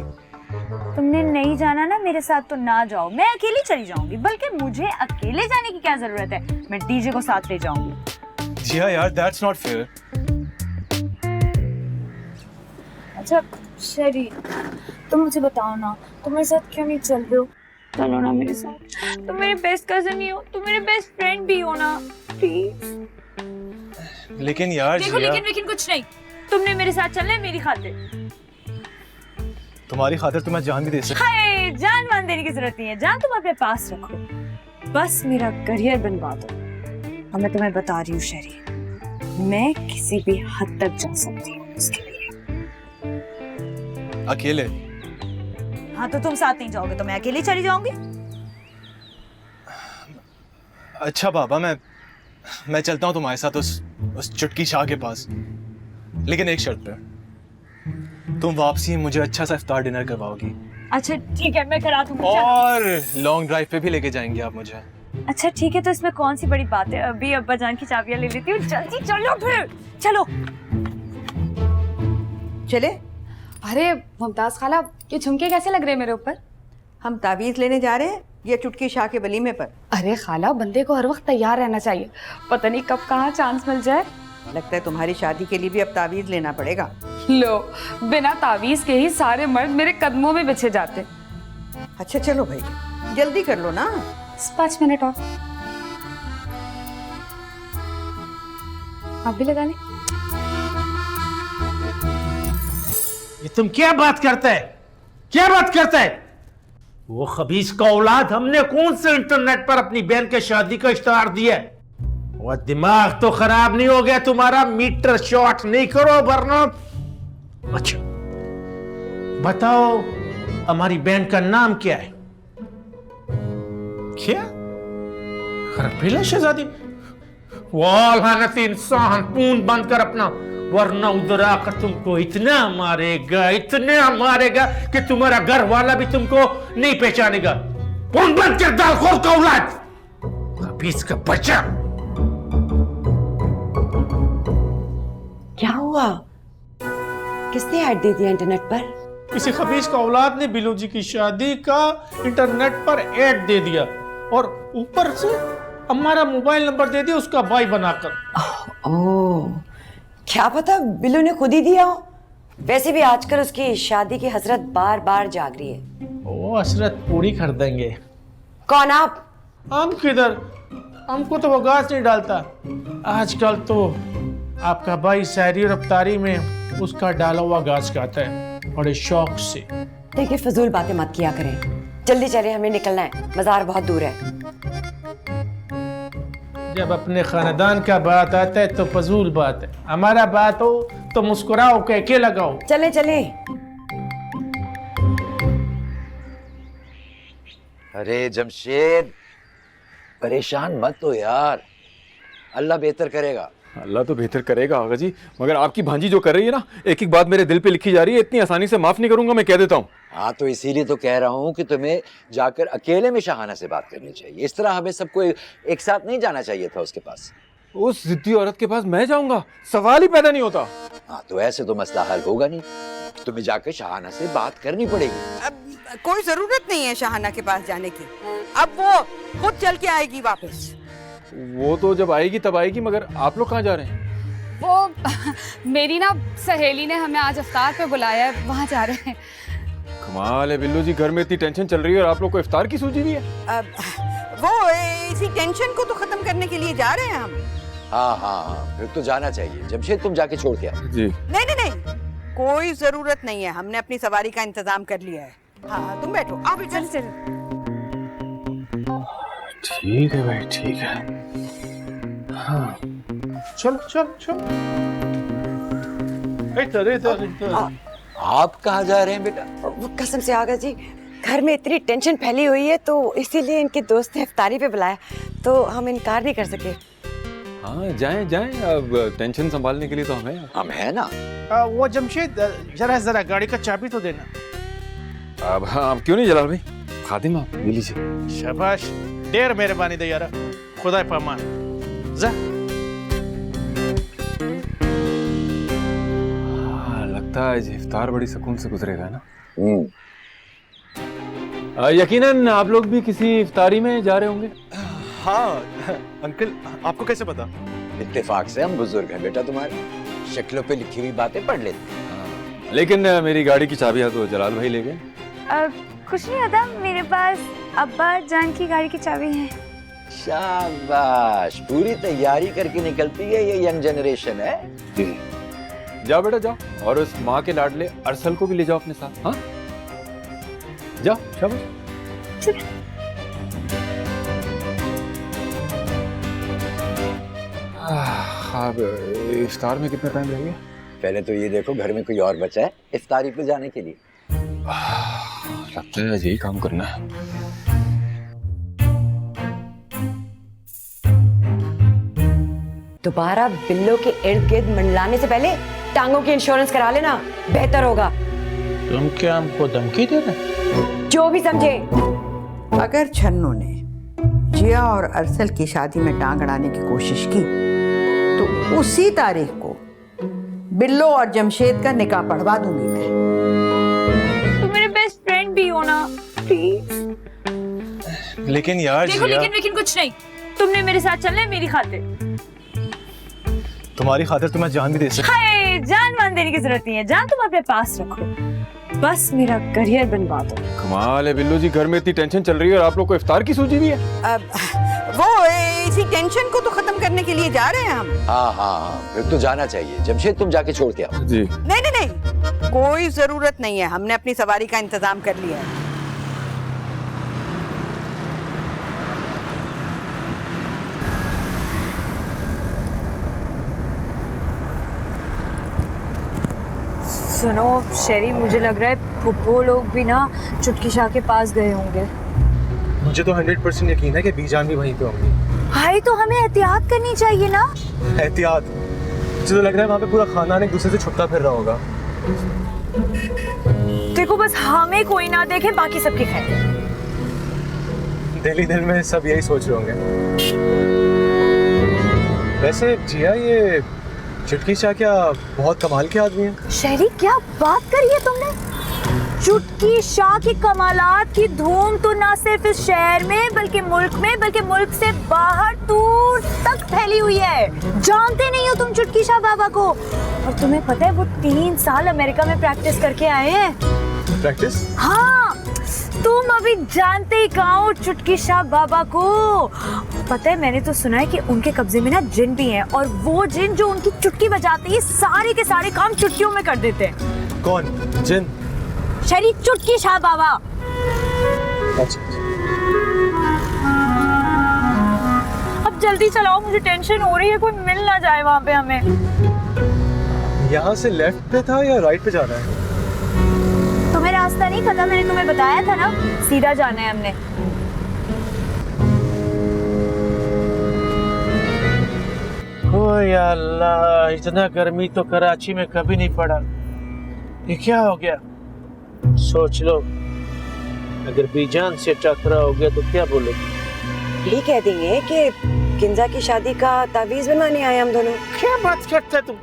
तुमने नहीं जाना ना मेरे साथ तो ना जाओ, मैं अकेली चली जाऊंगी। बल्कि मुझे अकेले जाने की क्या जरूरत है, मैं डीजे को साथ ले जाऊंगी। जी हाँ यार, दैट्स नॉट फेयर। अच्छा शेरी, तुम मुझे बताओ ना, तुम मेरे साथ क्यों नहीं चल रहे हो? चलो ना मेरे साथ, तुम मेरे बेस्ट कजन ही हो, तुम मेरे बेस्ट फ्रेंड भी हो ना, प्लीज। लेकिन यार देखो जिया, लेकिन कुछ नहीं, तुमने मेरे साथ चलना है मेरी खातिर। तुम्हारी खातिर तो मैं जान भी दे सकता। हाय, जान मान देने की जरूरत नहीं है, जान तुम अपने पास रखो, बस मेरा करियर बनवा दो। और मैं तुम्हें बता रही हूँ शेरी, मैं किसी भी हद तक जा सकती हूँ उसके लिए। अकेले? हाँ तो तुम साथ नहीं जाओगे तो मैं अकेली चली जाऊंगी। अच्छा बाबा, मैं चलता हूँ तुम्हारे साथ उस चुटकी शाह के पास, लेकिन एक शर्त पे, तुम वापसी मुझे अच्छा सा इफ्तार डिनर करवाओगी। अच्छा ठीक है, मैं करा दूंगी। और लॉन्ग ड्राइव पे भी लेके जाएंगे आप मुझे। अच्छा ठीक है, तो इसमें कौन सी बड़ी बात है, अभी अब्बा जान की चाबियां ले लेती हूँ। जल्दी चलो फिर, चलो। चले? अरे मुमताज खाला, ये झुमके कैसे लग रहे हैं मेरे ऊपर? हम तावीज लेने जा रहे हैं ये चुटकी शाह के वलीमे पर। अरे खाला, बंदे को हर वक्त तैयार रहना चाहिए, पता नहीं कब कहाँ चांस मिल जाए। लगता है तुम्हारी शादी के लिए भी अब तावीज लेना पड़ेगा। लो, बिना तावीज के ही सारे मर्द मेरे कदमों में बिछे जाते। अच्छा चलो भाई, जल्दी कर लो ना। 5 मिनट और। आप भी लगा लें। ये तुम क्या बात करते है? क्या बात करते है? वो खबीस का औलाद हमने कौन से इंटरनेट पर अपनी बहन के शादी का इश्तेहार दिया? वो दिमाग तो खराब नहीं हो गया तुम्हारा? मीटर शॉट नहीं करो वरना। अच्छा बताओ, हमारी बहन का नाम क्या है? क्या खरपीला शहजादी? वाह लानती इंसान, पूंछ बंद कर अपना, वरना उधर आकर तुमको इतना मारेगा कि तुम्हारा घर वाला भी तुमको नहीं पहचानेगा। पूंछ बंद कर, दालखोर का औलाद, खबीस का बच्चा। क्या हुआ? किसने ऐड दे दिया इंटरनेट पर? किसी खबीस का औलाद ने बिलू जी की शादी का इंटरनेट पर ऐड दे दिया और ऊपर से हमारा मोबाइल नंबर दे दिया उसका भाई बनाकर। ओह, क्या पता बिलू ने खुद ही दिया हो। वैसे भी आजकल उसकी शादी की हसरत बार बार जाग रही है। वो हसरत पूरी कर देंगे। कौन आप? हम किधर, हमको तो वो घास नहीं डालता। आजकल तो आपका भाई शायरी और अफ्तारी में उसका डाला हुआ घास खाता है बड़े शौक से। देखिए फजूल बातें मत किया करें, जल्दी चले, हमें निकलना है, मजार बहुत दूर है। जब अपने खानदान का बात आता है तो फजूल बात है, हमारा बात हो तो मुस्कुराओ, कह के लगाओ। चले चले। अरे जमशेद, परेशान मत हो यार, अल्लाह बेहतर करेगा। अल्लाह तो बेहतर करेगा आगा जी, मगर आपकी भांजी जो कर रही है ना, एक एक बात मेरे दिल पे लिखी जा रही है, इतनी आसानी से माफ नहीं करूंगा, मैं कह देता हूँ। हाँ तो इसीलिए तो कह रहा हूँ कि तुम्हें जाकर अकेले में शाहाना से बात करनी चाहिए। इस तरह हमें सबको एक साथ नहीं जाना चाहिए था उसके पास। उस जिद्दी औरत के पास मैं जाऊंगा? सवाल ही पैदा नहीं होता। हाँ तो ऐसे तो मसला हल होगा नहीं, तुम्हें जाकर शाहाना से बात करनी पड़ेगी। अब कोई जरूरत नहीं है शाहाना के पास जाने की, अब वो खुद चल के आएगी वापस। वो तो जब आएगी तब आएगी, मगर आप लोग कहाँ जा रहे हैं? वो मेरी ना सहेली ने हमें आज इफ्तार पे बुलाया है, वहाँ जा रहे हैं। कमाल है बिल्लू जी, घर में इतनी टेंशन चल रही है और आप लोग को इफ्तार की सूझी भी है। अब वो इसी टेंशन को तो खत्म करने के लिए जा रहे हैं हम। हाँ फिर तो जाना चाहिए। जमशेद तुम जाके छोड़ के आओ। जी नहीं, कोई जरूरत नहीं है, हमने अपनी सवारी का इंतजाम कर लिया है। हाँ तुम बैठो, आप चल। ठीक है भाई, ठीक है। हाँ चलो आप कहाँ जा रहे हैं बेटा? वो कसम से आगा जी, घर में इतनी टेंशन फैली हुई है तो इसीलिए इनके दोस्त ने इफ्तारी पे बुलाया, तो हम इनकार नहीं कर सके। हाँ जाएं, अब टेंशन संभालने के लिए तो हम है ना। वो जमशेद जरा गाड़ी का चाबी तो देना। अब हाँ, क्यों नहीं जलाल भाई, खादिम आप ले लीजिए। शाबाश, ढेर मेहरबानी दे यार, खुदा पामान। जा। लगता है आज इफ्तार बड़ी सुकून से गुजरेगा ना। यकीनन आप लोग भी किसी इफ्तारी में जा रहे होंगे। हाँ अंकल, आपको कैसे पता? इत्तेफाक से हम बुजुर्ग हैं बेटा तुम्हारे, शक्लों पे लिखी हुई बातें पढ़ लेते हैं। लेकिन मेरी गाड़ी की चाबियां तो जलाल भाई ले गए। कुछ नहीं होता, मेरे पास अब्बा जान की गाड़ी की चाबी है। शाबाश, पूरी तैयारी करके निकलती है ये यंग जनरेशन है। जाओ बेटा जाओ, और उस माँ के लाडले अरसल को भी ले जाओ अपने साथ। हाँ जाओ, शाबाश। अब इफ्तार में कितना टाइम लगेगा? पहले तो ये देखो घर में कोई और बचा है इफ्तारी पे जाने के लिए। लगता है यही काम करना है। दोबारा बिल्लो के इर्द गिर्द मंडलाने से पहले टांगों की इंश्योरेंस करा लेना, बेहतर होगा। तुम क्या हमको धमकी दे रहे? जो भी समझे। अगर छन्नू ने जिया और अरसल की शादी में टांग अड़ाने की कोशिश की तो उसी तारीख को बिल्लो और जमशेद का निकाह पढ़वा दूंगी मैं। तुम मेरे बेस्ट फ्रेंड भी हो ना, प्लीज। लेकिन यार देखो, जिया, लेकिन कुछ नहीं, तुमने मेरे साथ चलना है मेरी खातिर। तुम्हारी खातिर तो मैं जान भी दे सकता। हाय, जान मान देने की जरूरत नहीं है, जान तुम अपने पास रखो, बस मेरा करियर बनवा दो। कमाल है बिल्लू जी, घर में इतनी टेंशन चल रही है और आप लोग को इफ्तार की सूझी भी है। अब वो इसी टेंशन को तो खत्म करने के लिए जा रहे हैं हम। हाँ फिर तो जाना चाहिए। जमशेद तुम जाके छोड़ के आओ। जी नहीं, कोई जरूरत नहीं है, हमने अपनी सवारी का इंतजाम कर लिया है। सुनो शेरी, मुझे लग रहा है फुप्पो लोग भी ना चुटकी शाह के पास गए होंगे। मुझे तो 100% यकीन है कि बीजान भी वहीं पे होंगी। भाई तो हमें एहतियात करनी चाहिए ना। एहतियात? मुझे तो लग रहा है वहाँ पे पूरा खानदान एक दूसरे से छुपता फिर रहा होगा। देखो बस हमें कोई ना देखे, बाकी सबके खैर। दिल ही दिल में सब यही सोच रहे होंगे। वैसे जिया, ये चुटकी शाह क्या बहुत कमाल के आदमी है? शेरी क्या बात करी है तुमने? चुटकी शाह की कमालात की धूम तो ना सिर्फ इस शहर में बल्कि मुल्क से बाहर दूर तक फैली हुई है। जानते नहीं हो तुम चुटकी शाह बाबा को? और तुम्हें पता है वो 3 साल अमेरिका में प्रैक्टिस करके आए हैं। प्रैक्टिस? हाँ, तुम अभी जानते ही कहाँ हो चुटकी शाह बाबा को। पता है, मैंने तो सुना है कि उनके कब्जे में ना जिन भी हैं, और वो जिन जो उनकी चुटकी बजाते हैं सारे के सारे काम चुटकियों में कर देते हैं। कौन जिन? शरी चुटकी शाह बाबा। अच्छा। अब जल्दी चलाओ, मुझे टेंशन हो रही है, कोई मिल ना जाए वहाँ पे हमें। यहाँ से लेफ्ट पे था या राइट पे जाना है? तुम्हें रास्ता नहीं पता? मैंने तुम्हें बताया था ना, सीधा जाना है हमने। ओ या अल्लाह, इतना गर्मी तो कराची में कभी नहीं पड़ा। ये क्या हो गया? सोच लो, अगर बीजान से टकराओगे तो क्या बोलोगे? यही कह देंगे कि किंजा की शादी का तावीज बनवाने आए हम दोनों। क्या बात करते तुम?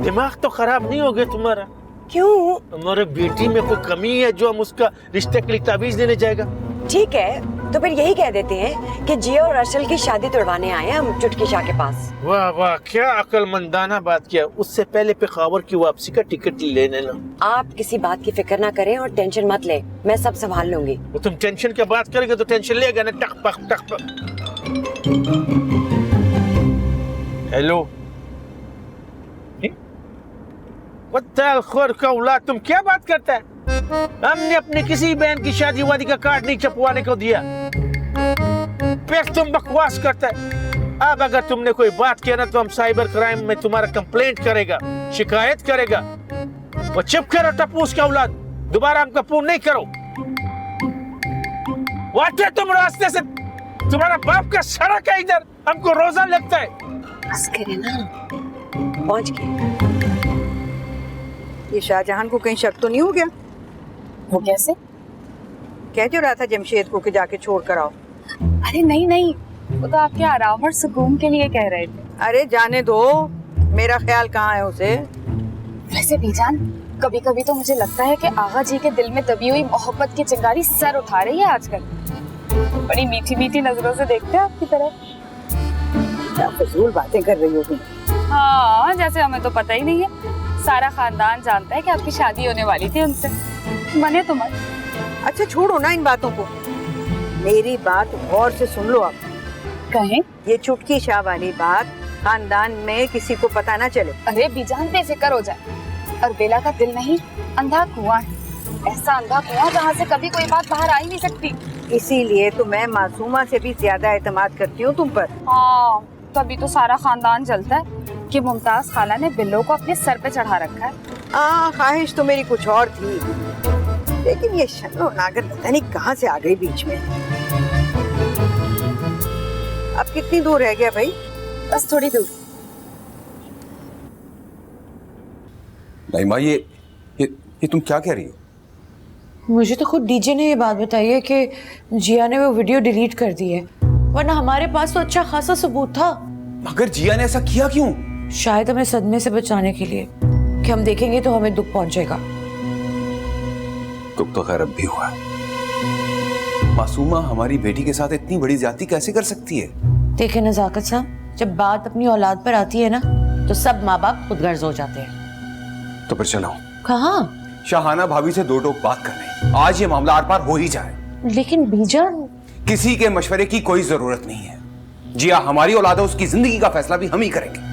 दिमाग तो खराब नहीं हो गया तुम्हारा? क्यों? हमारे बेटी में कोई कमी है जो हम उसका रिश्ते के लिए तावीज देने जाएगा? ठीक है, तो फिर यही कह देते हैं कि जिया और अरसल की शादी तोड़वाने आए हम चुटकी शाह के पास। वाह वाह, क्या अक्लमंदाना बात किया। उससे पहले पेखावर की वापसी का टिकट ले लेना। आप किसी बात की फिक्र ना करें और टेंशन मत लें, मैं सब संभाल लूंगी। वो तुम टेंशन की बात करेंगे तो टेंशन लेगा ना। टक पक टक पक। हेलो, खोर का औलाद, तुम क्या बात करता है? हमने अपने किसी बहन की शादी वादी का कार्ड नहीं छपवाने को दिया। फिर तुम बकवास करता है। अब अगर तुमने कोई बात किया ना तो हम साइबर क्राइम में तुम्हारा कंप्लेंट करेगा, शिकायत करेगा। वो चुप करो टपूस का औलाद, दोबारा हमका फोन नहीं करो। वाटे तुम रास्ते से, तुम्हारा बाप का सड़क है इधर, हमको रोजा लगता है। बस करे ना, पहुंच गए। ये शाहजहान को कहीं शक तो नहीं हो गया? वो कैसे? कह जो रहा था जमशेद को कि जाके छोड़ कर आओ। अरे नहीं नहीं, वो तो आपके आराम और सुकून के लिए कह रहे थे। अरे जाने दो, मेरा ख्याल कहाँ है उसे। वैसे बीजान, कभी कभी तो मुझे लगता है कि आगा जी के दिल में दबी हुई मोहब्बत की चिंगारी सर उठा रही है आजकल। बड़ी मीठी मीठी नजरों से देखते हैं आपकी तरफ। क्या फजूल बातें कर रही हो तुम। हाँ, जैसे हमें तो पता ही नहीं है। सारा खानदान जानता है कि आपकी शादी होने वाली थी उनसे। मने तो मत। अच्छा छोड़ो ना इन बातों को, मेरी बात गौर से सुन लो। आप कहें? ये चुटकी शाह वाली बात खानदान में किसी को पता ना चले। अरे बीजान, बेफिक्र हो जाए। और बेला का दिल नहीं, अंधा कुआं है। ऐसा अंधा कुआं जहाँ से कभी कोई बात बाहर आ ही नहीं सकती। इसीलिए तो मैं मासूमा से भी ज्यादा एतमाद करती हूँ तुम पर। हाँ, तभी तो सारा खानदान जलता है कि मुमताज खाला ने बिल्लो को अपने सर पे चढ़ा रखा है। ख्वाहिश तो मेरी कुछ और थी, लेकिन ये शनो नागर पता नहीं कहाँ से आ गई बीच में। अब कितनी दूर रह गया भाई? बस थोड़ी दूर। नहीं माँ, ये तुम क्या कह रही हो? मुझे तो खुद डीजे ने ये बात बताई है कि जिया ने वो वीडियो डिलीट कर दी है, वरना हमारे पास तो अच्छा खासा सबूत था। मगर जिया ने ऐसा किया क्यों? शायद हमें सदमे से बचाने के लिए कि हम देखेंगे तो हमें दुख पहुंचेगा। दुख तो खैर अब भी हुआ। मासूमा हमारी बेटी के साथ इतनी बड़ी ज्यादती कैसे कर सकती है? देखे नजाकत साहब, जब बात अपनी औलाद पर आती है ना तो सब माँ बाप खुदगर्ज हो जाते हैं। तो फिर चलो। कहाँ? शाहाना भाभी से दो टोक बात करने। आज ये मामला आर पार हो ही जाए। लेकिन बीजान, किसी के मशवरे की कोई जरूरत नहीं है। जिया हमारी औलाद है, उसकी जिंदगी का फैसला भी हम ही करेंगे।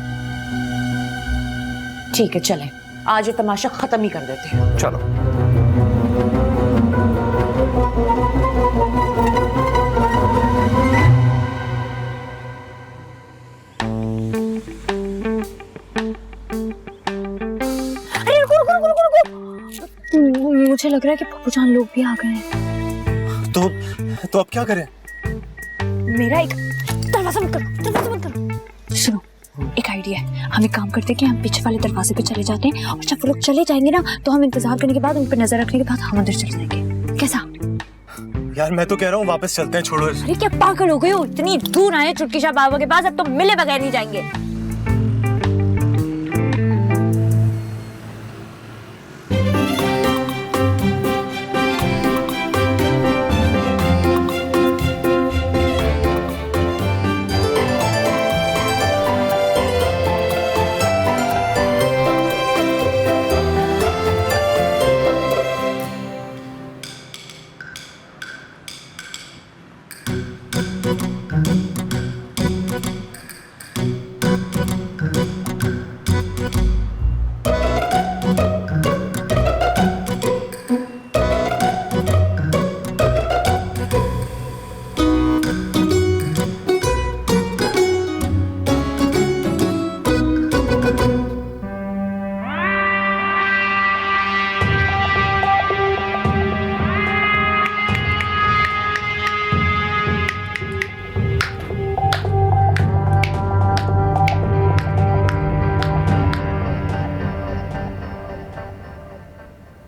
ठीक है, चलें आज ये तमाशा खत्म ही कर देते हैं। चलो। अरे रुको रुको रुको रुको, मुझे लग रहा है कि पप्पू जान लोग भी आ गए हैं। तो अब क्या करें? मेरा एक दरवाजा बंद करो, दरवाजा बंद करो। सुनो, एक आइडिया है। हम एक काम करते हैं कि हम पीछे वाले दरवाजे पे चले जाते हैं और जब वो लोग चले जाएंगे ना तो हम इंतजार करने के बाद उन पर नजर रखने के बाद हम अंदर चले जाएंगे। कैसा? यार मैं तो कह रहा हूँ वापस चलते हैं, छोड़ो। अरे क्या पागल हो गए हो? इतनी दूर आए चुटकी शाह बाबा के पास, अब तो मिले बगैर नहीं जाएंगे।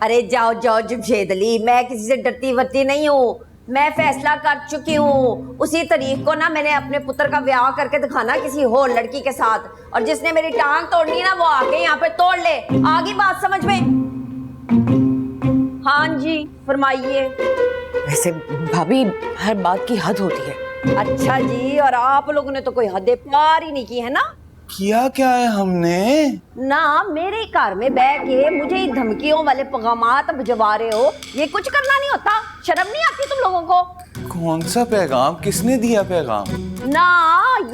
अरे जाओ जाओ जमशेद अली, मैं किसी से डरती वरती नहीं हूँ। मैं फैसला कर चुकी हूँ। उसी तारीख को ना मैंने अपने पुत्र का ब्याह करके दिखाना किसी और लड़की के साथ, और जिसने मेरी टांग तोड़नी ना वो आके यहाँ पे तोड़ ले। आगे बात समझ में? हाँ जी फरमाइए। वैसे भाभी हर बात की हद होती है। अच्छा जी, और आप लोगों ने तो कोई हद पार ही नहीं की है ना। किया क्या है हमने? ना मेरे घर में बैठ के मुझे धमकियों वाले पैगामात भिजवा रहे हो, ये कुछ करना नहीं होता? शर्म नहीं आती तुम लोगों को? कौन सा पैगाम? किसने दिया पैगाम? ना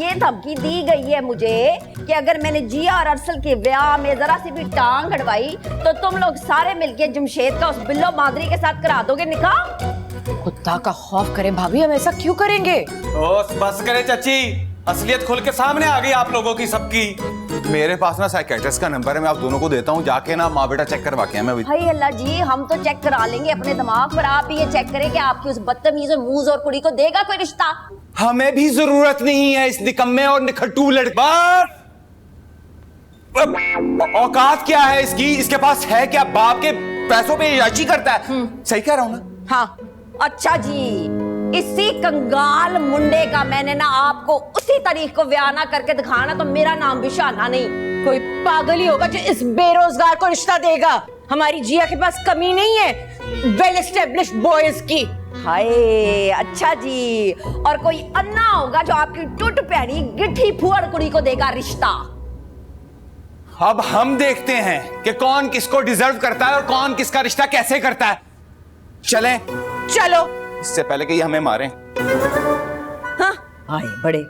ये धमकी दी गई है मुझे कि अगर मैंने जिया और अरसल के ब्याह में जरा सी भी टांग अड़वाई तो तुम लोग सारे मिलके जमशेद का उस बिल्लो मादरी के साथ करा दोगे निकाह। खुदा का खौफ करे भाभी, हम ऐसा क्यों करेंगे? बस करे चाची, असलियत खुल के सामने आ गई आप लोगों की सबकी। मेरे पास ना साइकियाट्रिस्ट का नंबर है, मैं आप दोनों को देता हूँ, जाके ना माँ बेटा चेक करवा के मैं। भाई अल्लाह जी, हम तो चेक करा लेंगे अपने दिमाग पर, आप ये चेक करें कि आपकी उस बदतमीज और मूज और कुड़ी को देगा कोई रिश्ता। हमें भी जरूरत नहीं है इस निकम्मे और निखट्टू लड़का। औकात क्या है इसकी? इसके पास है क्या? बाप के पैसों पे याची करता है। सही कह रहा हूँ ना? हाँ अच्छा जी, इसी कंगाल मुंडे का मैंने ना आपको उसी तारीख को ब्याह ना करके दिखाना तो मेरा नाम भी शाना नहीं। कोई पागल ही होगा जो इस बेरोजगार को रिश्ता देगा। हमारी जिया के पास कमी नहीं है वेल एस्टेब्लिश्ड बॉयज की। हाय अच्छा जी, और कोई अन्ना होगा जो आपकी टूट प्यारी गिट्ठी फुअड़ कुड़ी को देगा रिश्ता। अब हम देखते हैं कि कौन किसको डिजर्व करता है और कौन किसका रिश्ता कैसे करता है। चलें? चलो, इससे पहले कि ये हमें मारें। हाँ आए बड़े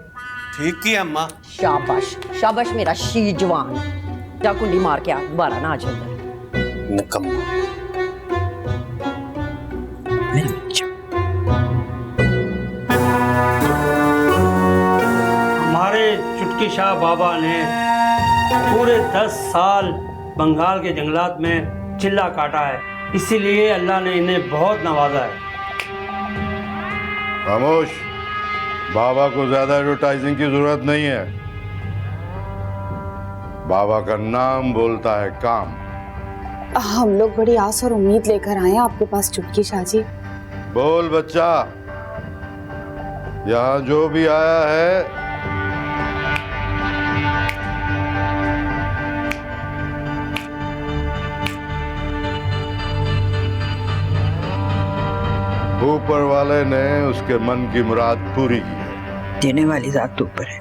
ठीक की अम्मा। शाबाश शाबाश मेरा शी जवान। जा कुंडी मार के आ, दोबारा ना आ जाए। हमारे चुटकी शाह बाबा ने पूरे 10 साल बंगाल के जंगलात में चिल्ला काटा है, इसीलिए अल्लाह ने इन्हें बहुत नवाजा है। खामोश, बाबा को ज्यादा एडवर्टाइजिंग की जरूरत नहीं है। बाबा का नाम बोलता है काम। हम लोग बड़ी आस और उम्मीद लेकर आए हैं आपके पास चुटकी शाह जी। बोल बच्चा, यहाँ जो भी आया है ऊपर वाले ने उसके मन की मुराद पूरी की है। देने वाली जात तो ऊपर है।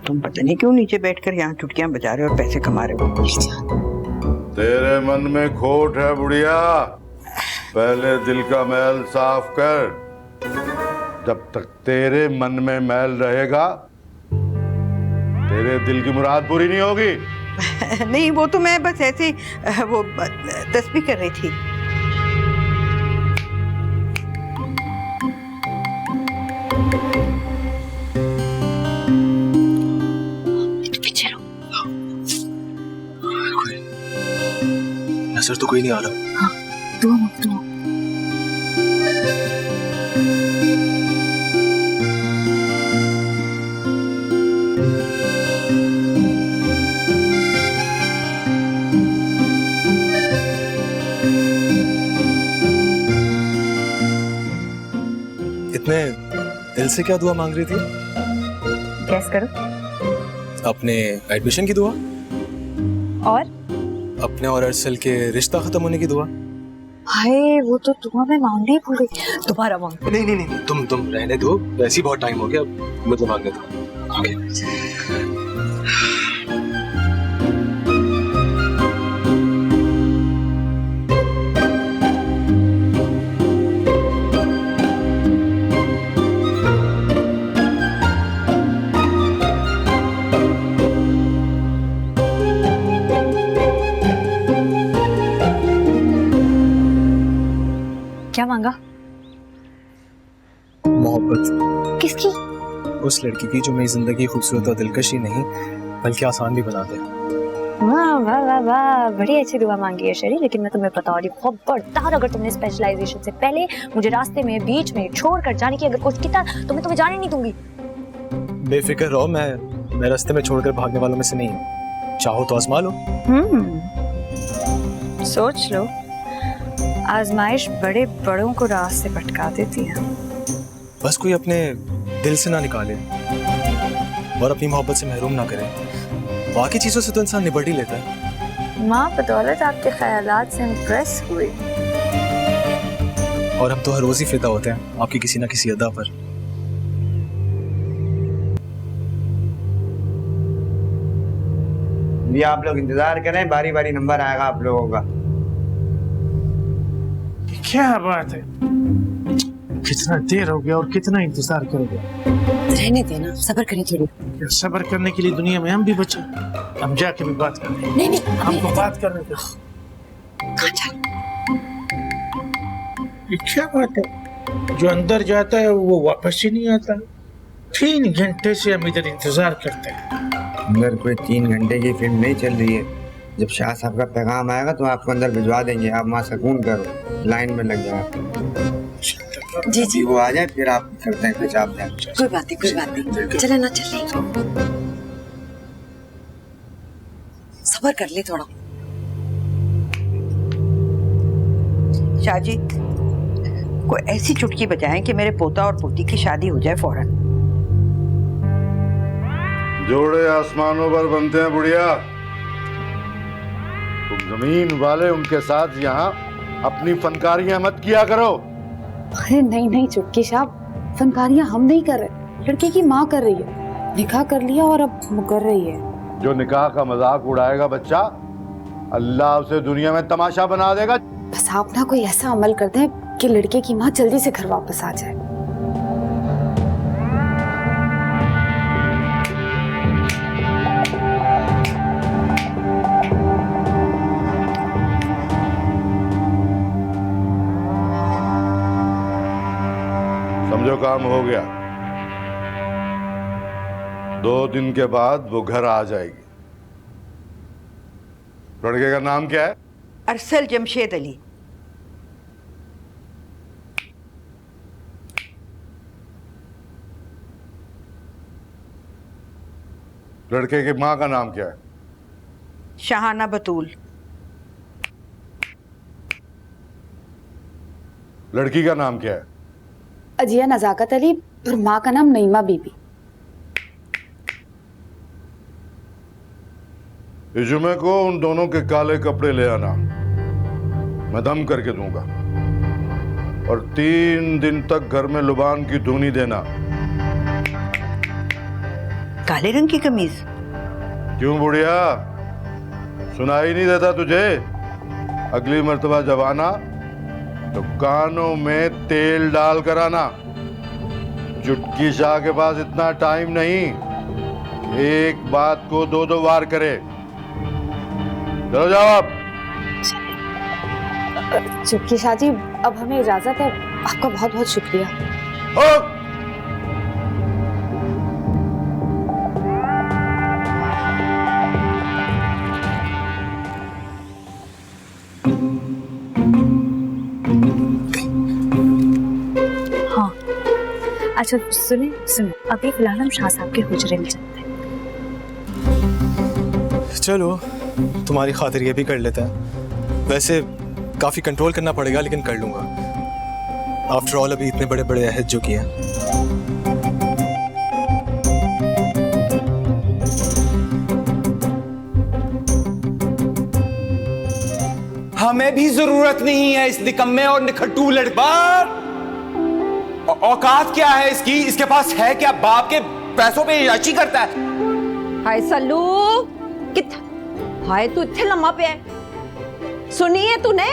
तुम पता नहीं क्यों नीचे बैठकर यहाँ चुटकियां बजा रहे हो और पैसे कमा रहे हो। तेरे मन में खोट है बुढ़िया, पहले दिल का मैल साफ कर। जब तक तेरे मन में मैल रहेगा तेरे दिल की मुराद पूरी नहीं होगी। नहीं वो तो मैं बस ऐसे वो तस्बीह कर रही थी। नजर तो कोई नहीं आ रहा। हाँ, दुआ मत दुआ। इतने दिल से क्या दुआ मांग रही थी? गैस करो। अपने एडमिशन की दुआ और अपने और अरसल के रिश्ता खत्म होने की दुआ। हाय वो तो दुआ में मांगने ही भूल गई, दोबारा मांग। नहीं नहीं नहीं, तुम रहने दो, वैसे ही बहुत टाइम हो गया, मुझे मांगने दो। क्या मांगा? मोहब्बत। किसकी? उस लड़की की जो मेरी जिंदगी खूबसूरत और दिलकश ही नहीं बल्कि आसान भी बना दे। वाह वाह वाह वाह, बड़ी अच्छी दुआ मांगी है शरी। लेकिन मैं तुम्हें बता रही हूँ, खबरदार अगर तुमने स्पेशलाइजेशन से पहले मुझे रास्ते में बीच में छोड़ कर जाने की अगर कोशिश की तो मैं तुम्हें जाने नहीं दूंगी। बेफिक्र रहो, मैं रास्ते में छोड़कर भागने वालों में से नहीं हूँ। चाहो तो आजमा लो। सोच लो, आजमाइश बड़े बड़ों को रास्ते भटका देती है। बस कोई अपने दिल से ना निकाले और अपनी मोहब्बत से महरूम ना करे, बाकी चीजों से तो इंसान निपट ही लेता है। माँ बदौलत आपके ख्यालात से इम्प्रेस हुई। और हम तो हर रोज ही फिदा होते हैं आपकी किसी ना किसी अदा पर। भी आप लोग इंतजार करें, बारी बारी नंबर आएगा आप लोगों का। क्या बात है, कितना देर हो गया और कितना इंतजार करोगे? रहने देना, सब्र करें थोड़ी। सब्र करने के लिए दुनिया में हम भी बचे, हम जाके भी बात करें। नहीं नहीं, हमको बात करने दो। ये क्या बात है, जो अंदर जाता है वो वापस ही नहीं आता। 3 घंटे से हम इधर इंतजार करते हैं। अंदर कोई 3 घंटे की फिल्म नहीं चल रही है। जब शाह साहब का पैगाम आएगा तो आपको अंदर भिजवा देंगे। आप वहाँ सुकून करो, लाइन में लग जाओ। जी जी, वो आ जाए फिर आप करते हैं कुछ। आप जाए, कोई बात नहीं, कोई बात नहीं, चले ना चले, सब्र कर ले थोड़ा। शाह जी, कोई ऐसी चुटकी बजाएं कि मेरे पोता और पोती की शादी हो जाए फौरन। जोड़े आसमानों पर बनते हैं बुढ़िया, तुम जमीन वाले उनके साथ यहाँ अपनी फनकारियां मत किया करो। अरे नहीं नहीं चुटकी साहब, फनकारियां हम नहीं कर रहे, लड़के की माँ कर रही है। निकाह कर लिया और अब मुकर रही है। जो निकाह का मजाक उड़ाएगा बच्चा, अल्लाह उसे दुनिया में तमाशा बना देगा। बस आप ना कोई ऐसा अमल करते हैं कि लड़के की माँ जल्दी से घर वापस आ जाए। समझो काम हो गया। 2 दिन के बाद वो घर आ जाएगी। लड़के का नाम क्या है? अरसल जमशेद अली। लड़के की माँ का नाम क्या है? शाहाना बतूल। लड़की का नाम क्या है? अजिया नजाकत अली और माँ का नाम नईमा बीबी। इस जुमे को उन दोनों के काले कपड़े ले आना, मैं दम करके दूंगा। और 3 दिन तक घर में लुबान की धुनी देना। काले रंग की कमीज? क्यों बुढ़िया, सुनाई नहीं देता तुझे? अगली मर्तबा जब आना तो कानों में तेल डाल कर आना। चुटकी शाह के पास इतना टाइम नहीं, एक बात को 2-2 बार करे। चलो जाओ आप। चुटकी शाह जी, अब हमें इजाजत है। आपका बहुत बहुत शुक्रिया। अच्छा सुने सुने, अभी फिलहाल हम शाह साहब के हुजरे में चलते हैं। चलो तुम्हारी खातिर ये भी कर लेता है। वैसे काफी कंट्रोल करना पड़ेगा, लेकिन कर लूंगा। आफ्टर ऑल अभी इतने बड़े बड़े अहद जो किए। हमें भी जरूरत नहीं है इस निकम्मे और निखट्टू लड़बार। औकात क्या है इसकी? इसके पास है क्या? बाप के पैसों पे याची करता है। हाय सल्लू, हाय तू इतने लम्बा पे है। सुनिए तूने,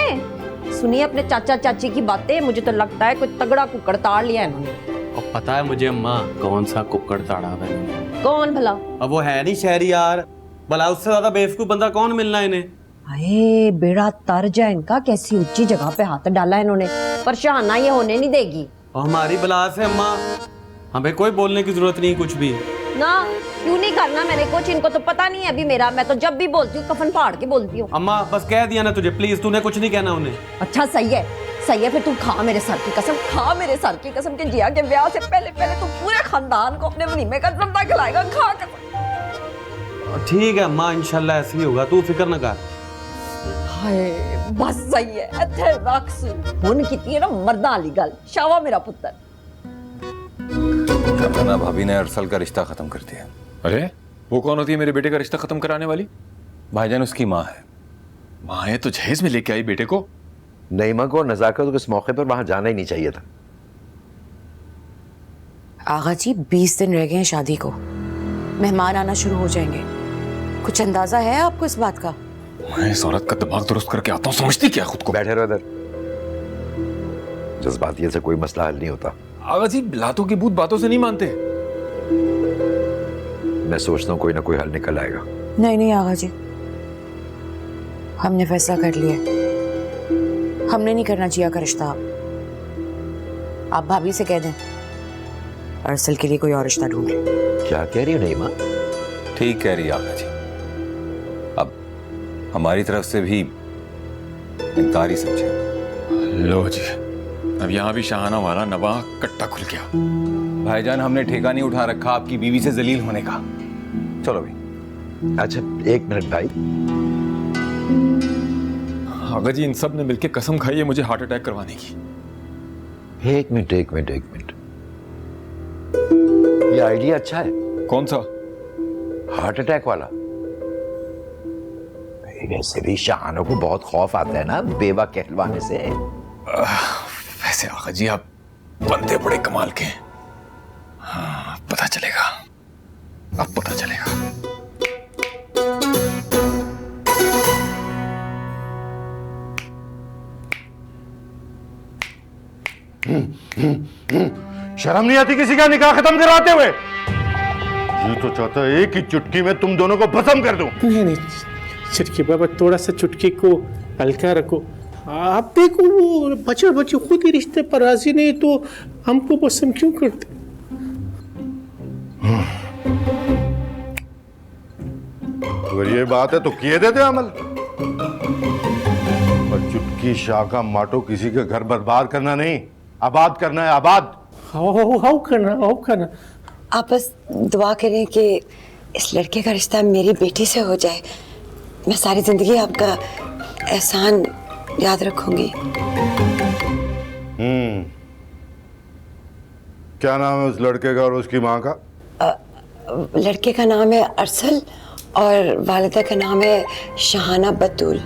सुनिए अपने चाचा चाची की बातें। मुझे तो लगता है कोई तगड़ा कुक्कड़ ताड़ लिया है इन्होंने। और पता है मुझे अम्मा कौन सा कुक्कड़ ताड़ा है? कौन भला? अब वो है नहीं शहरी यार, भला उससे ज्यादा बेवकूफ बंदा कौन मिलना है इन्हें? अरे बेड़ा तर जाए इनका, कैसी ऊंची जगह पे हाथ डाला इन्होंने। पर शाहाना ये होने नहीं देगी। और हमारी बला से अम्मा, हमें कोई बोलने की जरूरत नहीं कुछ भी ना। क्यों नहीं करना मैंने कुछ? इनको तो पता नहीं है अभी मेरा। मैं तो जब भी बोलती हूँ कफन फाड़ के बोलती हूँ। अम्मा बस कह दिया ना तुझे, प्लीज तूने कुछ नहीं कहना उन्हें। अच्छा सही है, सही है। फिर तू खा मेरे सर की कसम, खा मेरे सर की कसम के जिया के ब्याह से पहले पहले तू पूरे खानदान को अपने वलीमे का ज़िंदा खिलाएगा। खा कसम। ठीक है अम्मा, इंशाल्लाह ऐसे ही होगा, तू फिक्र न कर। हाय बस सही है इत्थे रख सू हुन कीती है ना मर्दां वाली गल शावा मेरा पुत्र शबाना भाभी ने अरसल का रिश्ता खत्म कर दिया। अरे वो कौन होती है मेरे बेटे का रिश्ता खत्म कराने वाली? भाईजान उसकी माँ है। माँ है तो जहेज में लेके आई बेटे को। नईमा को नजाकत को इस मौके पर वहां जाना ही नहीं चाहिए था। आगा जी 20 दिन रह गए हैं शादी को, मेहमान आना शुरू हो जाएंगे। कुछ अंदाजा है आपको इस बात का? मैं इस औरत का दिमाग दुरुस्त करके आता हूँ, समझती क्या खुद को? बैठे रहो इधर। जज्बातियत से कोई मसला हल नहीं होता। आगा जी लातों की भूत बातों से नहीं मानते। मैं सोचता हूँ कोई ना कोई हल निकल आएगा। नहीं नहीं आगा जी, हमने फैसला कर लिया, हमने नहीं करना जिया का रिश्ता। आप भाभी से कह दें अरसल के लिए कोई और रिश्ता ढूंढ ले। क्या कह रही हो नईमा? ठीक कह रही है आगा जी। अब हमारी तरफ से भी इनकार ही समझे। लो जी, अब यहाँ भी शाहाना वाला नवा कट्टा खुल गया। भाईजान हमने ठेका नहीं उठा रखा आपकी बीवी से जलील होने का। चलो भी। अच्छा 1 मिनट भाई। आगा जी इन सब ने मिलकर कसम खाई है मुझे हार्ट अटैक करवाने की। 1 मिनट। ये आइडिया अच्छा है। कौन सा? हार्ट अटैक वाला। वैसे भी शाहाना को बहुत खौफ आता है ना बेवा कहलवाने से। वैसे आगा जी आप बंदे बड़े कमाल के हैं। हाँ, पता चलेगा, अब पता चलेगा। शर्म नहीं आती किसी का निकाह खत्म करवाते हुए? ये तो चाहता है एक ही चुटकी में तुम दोनों को भस्म कर दूं। नहीं चिटकी बाबा, थोड़ा सा चुटकी को हल्का रखो। आप देखो वो बच्चे खुद ही रिश्ते पर राजी नहीं तो हमको पसंद क्यों करते? अगर ये बात है तो किए देते अमल। पर चुटकी शाह का माटो किसी के घर बर्बाद करना नहीं, आबाद करना है। आबाद हाउ करना। आप बस दुआ करें कि इस लड़के का रिश्ता मेरी बेटी से हो जाए। मैं सारी जिंदगी आपका एहसान याद रखूंगी। क्या नाम है उस लड़के का और उसकी माँ का? लड़के का नाम है अरसल और वालिदा का नाम है शाहाना बतूल।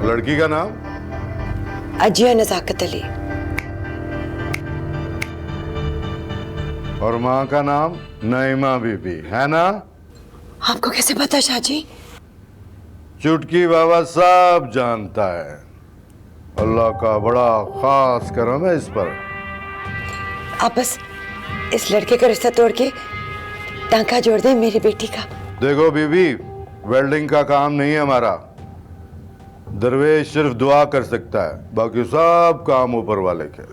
लड़की का नाम? अजिया नजाकत अली। और माँ का नाम नईमा बीबी, है ना? आपको कैसे पता शाहजी? चुटकी बाबा सब जानता है। अल्लाह का बड़ा खास करम है इस पर। आप बस इस लड़के का रिश्ता तोड़ के टांका जोड़ दें मेरी बेटी का। देखो बीबी, वेल्डिंग का काम नहीं है हमारा। दरवेश सिर्फ दुआ कर सकता है, बाकी सब काम ऊपर वाले के।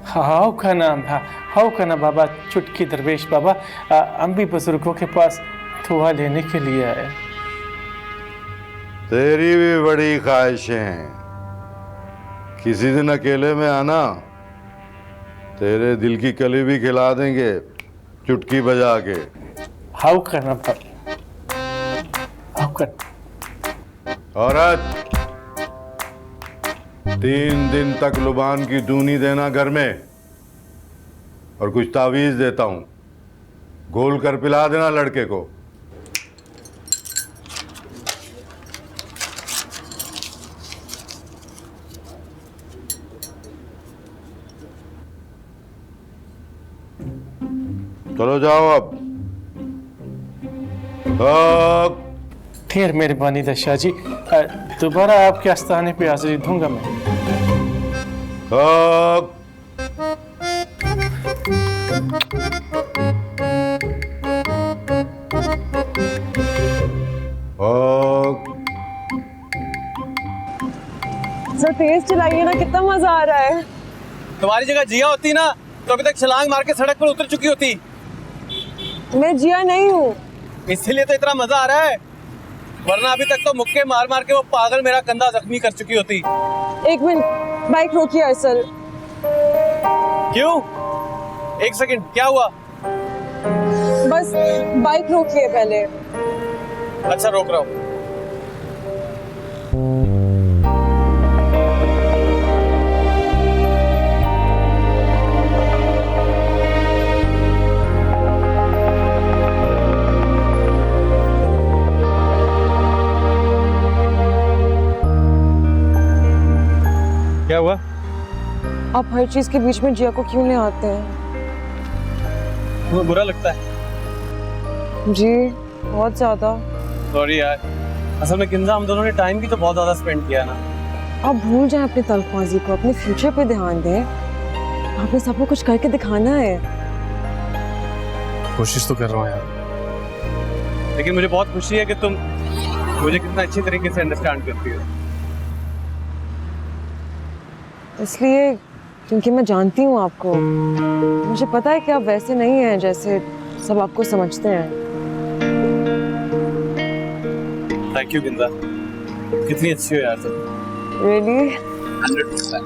हाउ का ना बाबा, चुटकी दरवेश बाबा, हम भी बुजुर्गों के पास दुआ लेने के लिए आए। तेरी भी बड़ी ख्वाहिशें हैं। किसी दिन अकेले में आना, तेरे दिल की कली भी खिला देंगे चुटकी बजा के। हाउ करना औरत 3 दिन तक लुबान की दूनी देना घर में, और कुछ तावीज देता हूं, घोल कर पिला देना लड़के को। चलो जाओ अब। ढेर मेहरबानी दशा जी, दोबारा आपके आस्थाने पे हाजिरी दूंगा मैं। सर तेज चलाइए ना, कितना मजा आ रहा है। तुम्हारी जगह जिया होती ना तो अभी तक छलांग मार के सड़क पर उतर चुकी होती। मैं जिया नहीं हूँ। इसीलिए तो इतना मजा आ रहा है। वरना अभी तक तो मुक्के मार मार के वो पागल मेरा कंधा जख्मी कर चुकी होती। एक मिनट, बाइक रोकिए अरसल। क्यों? एक सेकंड, क्या हुआ? बस बाइक रोकिए पहले। अच्छा, रोक रहा हूँ। क्या हुआ? आप हर चीज के बीच में जिया को क्यों ले आते हैं? तुम्हें बुरा लगता है? जी बहुत ज्यादा। सॉरी यार, असल में किंजा हम दोनों ने टाइम भी तो बहुत ज्यादा स्पेंड किया ना। आप भूल जाएं अपनी तलख्वाजी को, अपने फ्यूचर पे ध्यान दें। आपने सबको कुछ करके दिखाना है। कोशिश तो कर रहा हूँ यार, लेकिन मुझे बहुत खुशी है कि तुम मुझे कितना अच्छी तरीके से अंडरस्टैंड करती हो। इसलिए क्योंकि मैं जानती हूँ आपको। मुझे पता है कि आप वैसे नहीं हैं जैसे सब आपको समझते हैं। थैंक यू किंजा, कितनी अच्छी हो यार तुम। Really? 100%।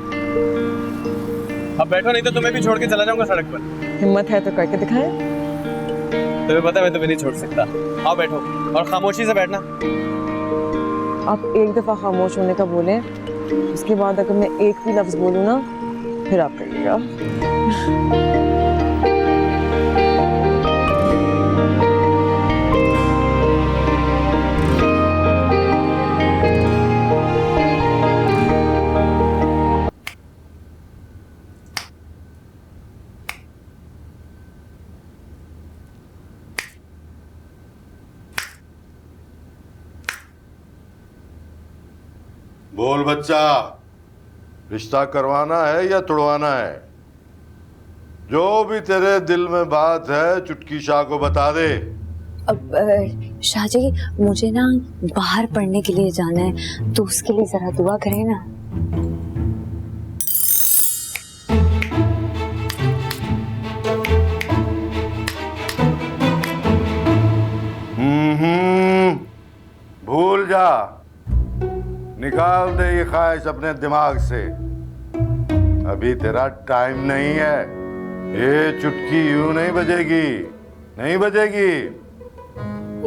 अब बैठो, नहीं तो तुम्हें भी छोड़ के चला जाऊंगा सड़क पर। हिम्मत है तो करके दिखाएं। तुम्हें पता है मैं तुम्हें नहीं छोड़ सकता। आओ बैठो और खामोशी से बैठना। आप एक दफा खामोश होने का बोलें, उसके बाद अगर मैं एक भी लफ्ज बोलूँ ना, फिर आप करिएगा। बोल बच्चा, रिश्ता करवाना है या तुड़वाना है? जो भी तेरे दिल में बात है चुटकी शाह को बता दे। अब शाह जी, मुझे ना बाहर पढ़ने के लिए जाना है, तो उसके लिए जरा दुआ करें ना। भूल जा, निकाल दे ये ख्वाहिश अपने दिमाग से। अभी तेरा टाइम नहीं है। ये चुटकी यूं नहीं बजेगी, नहीं बजेगी।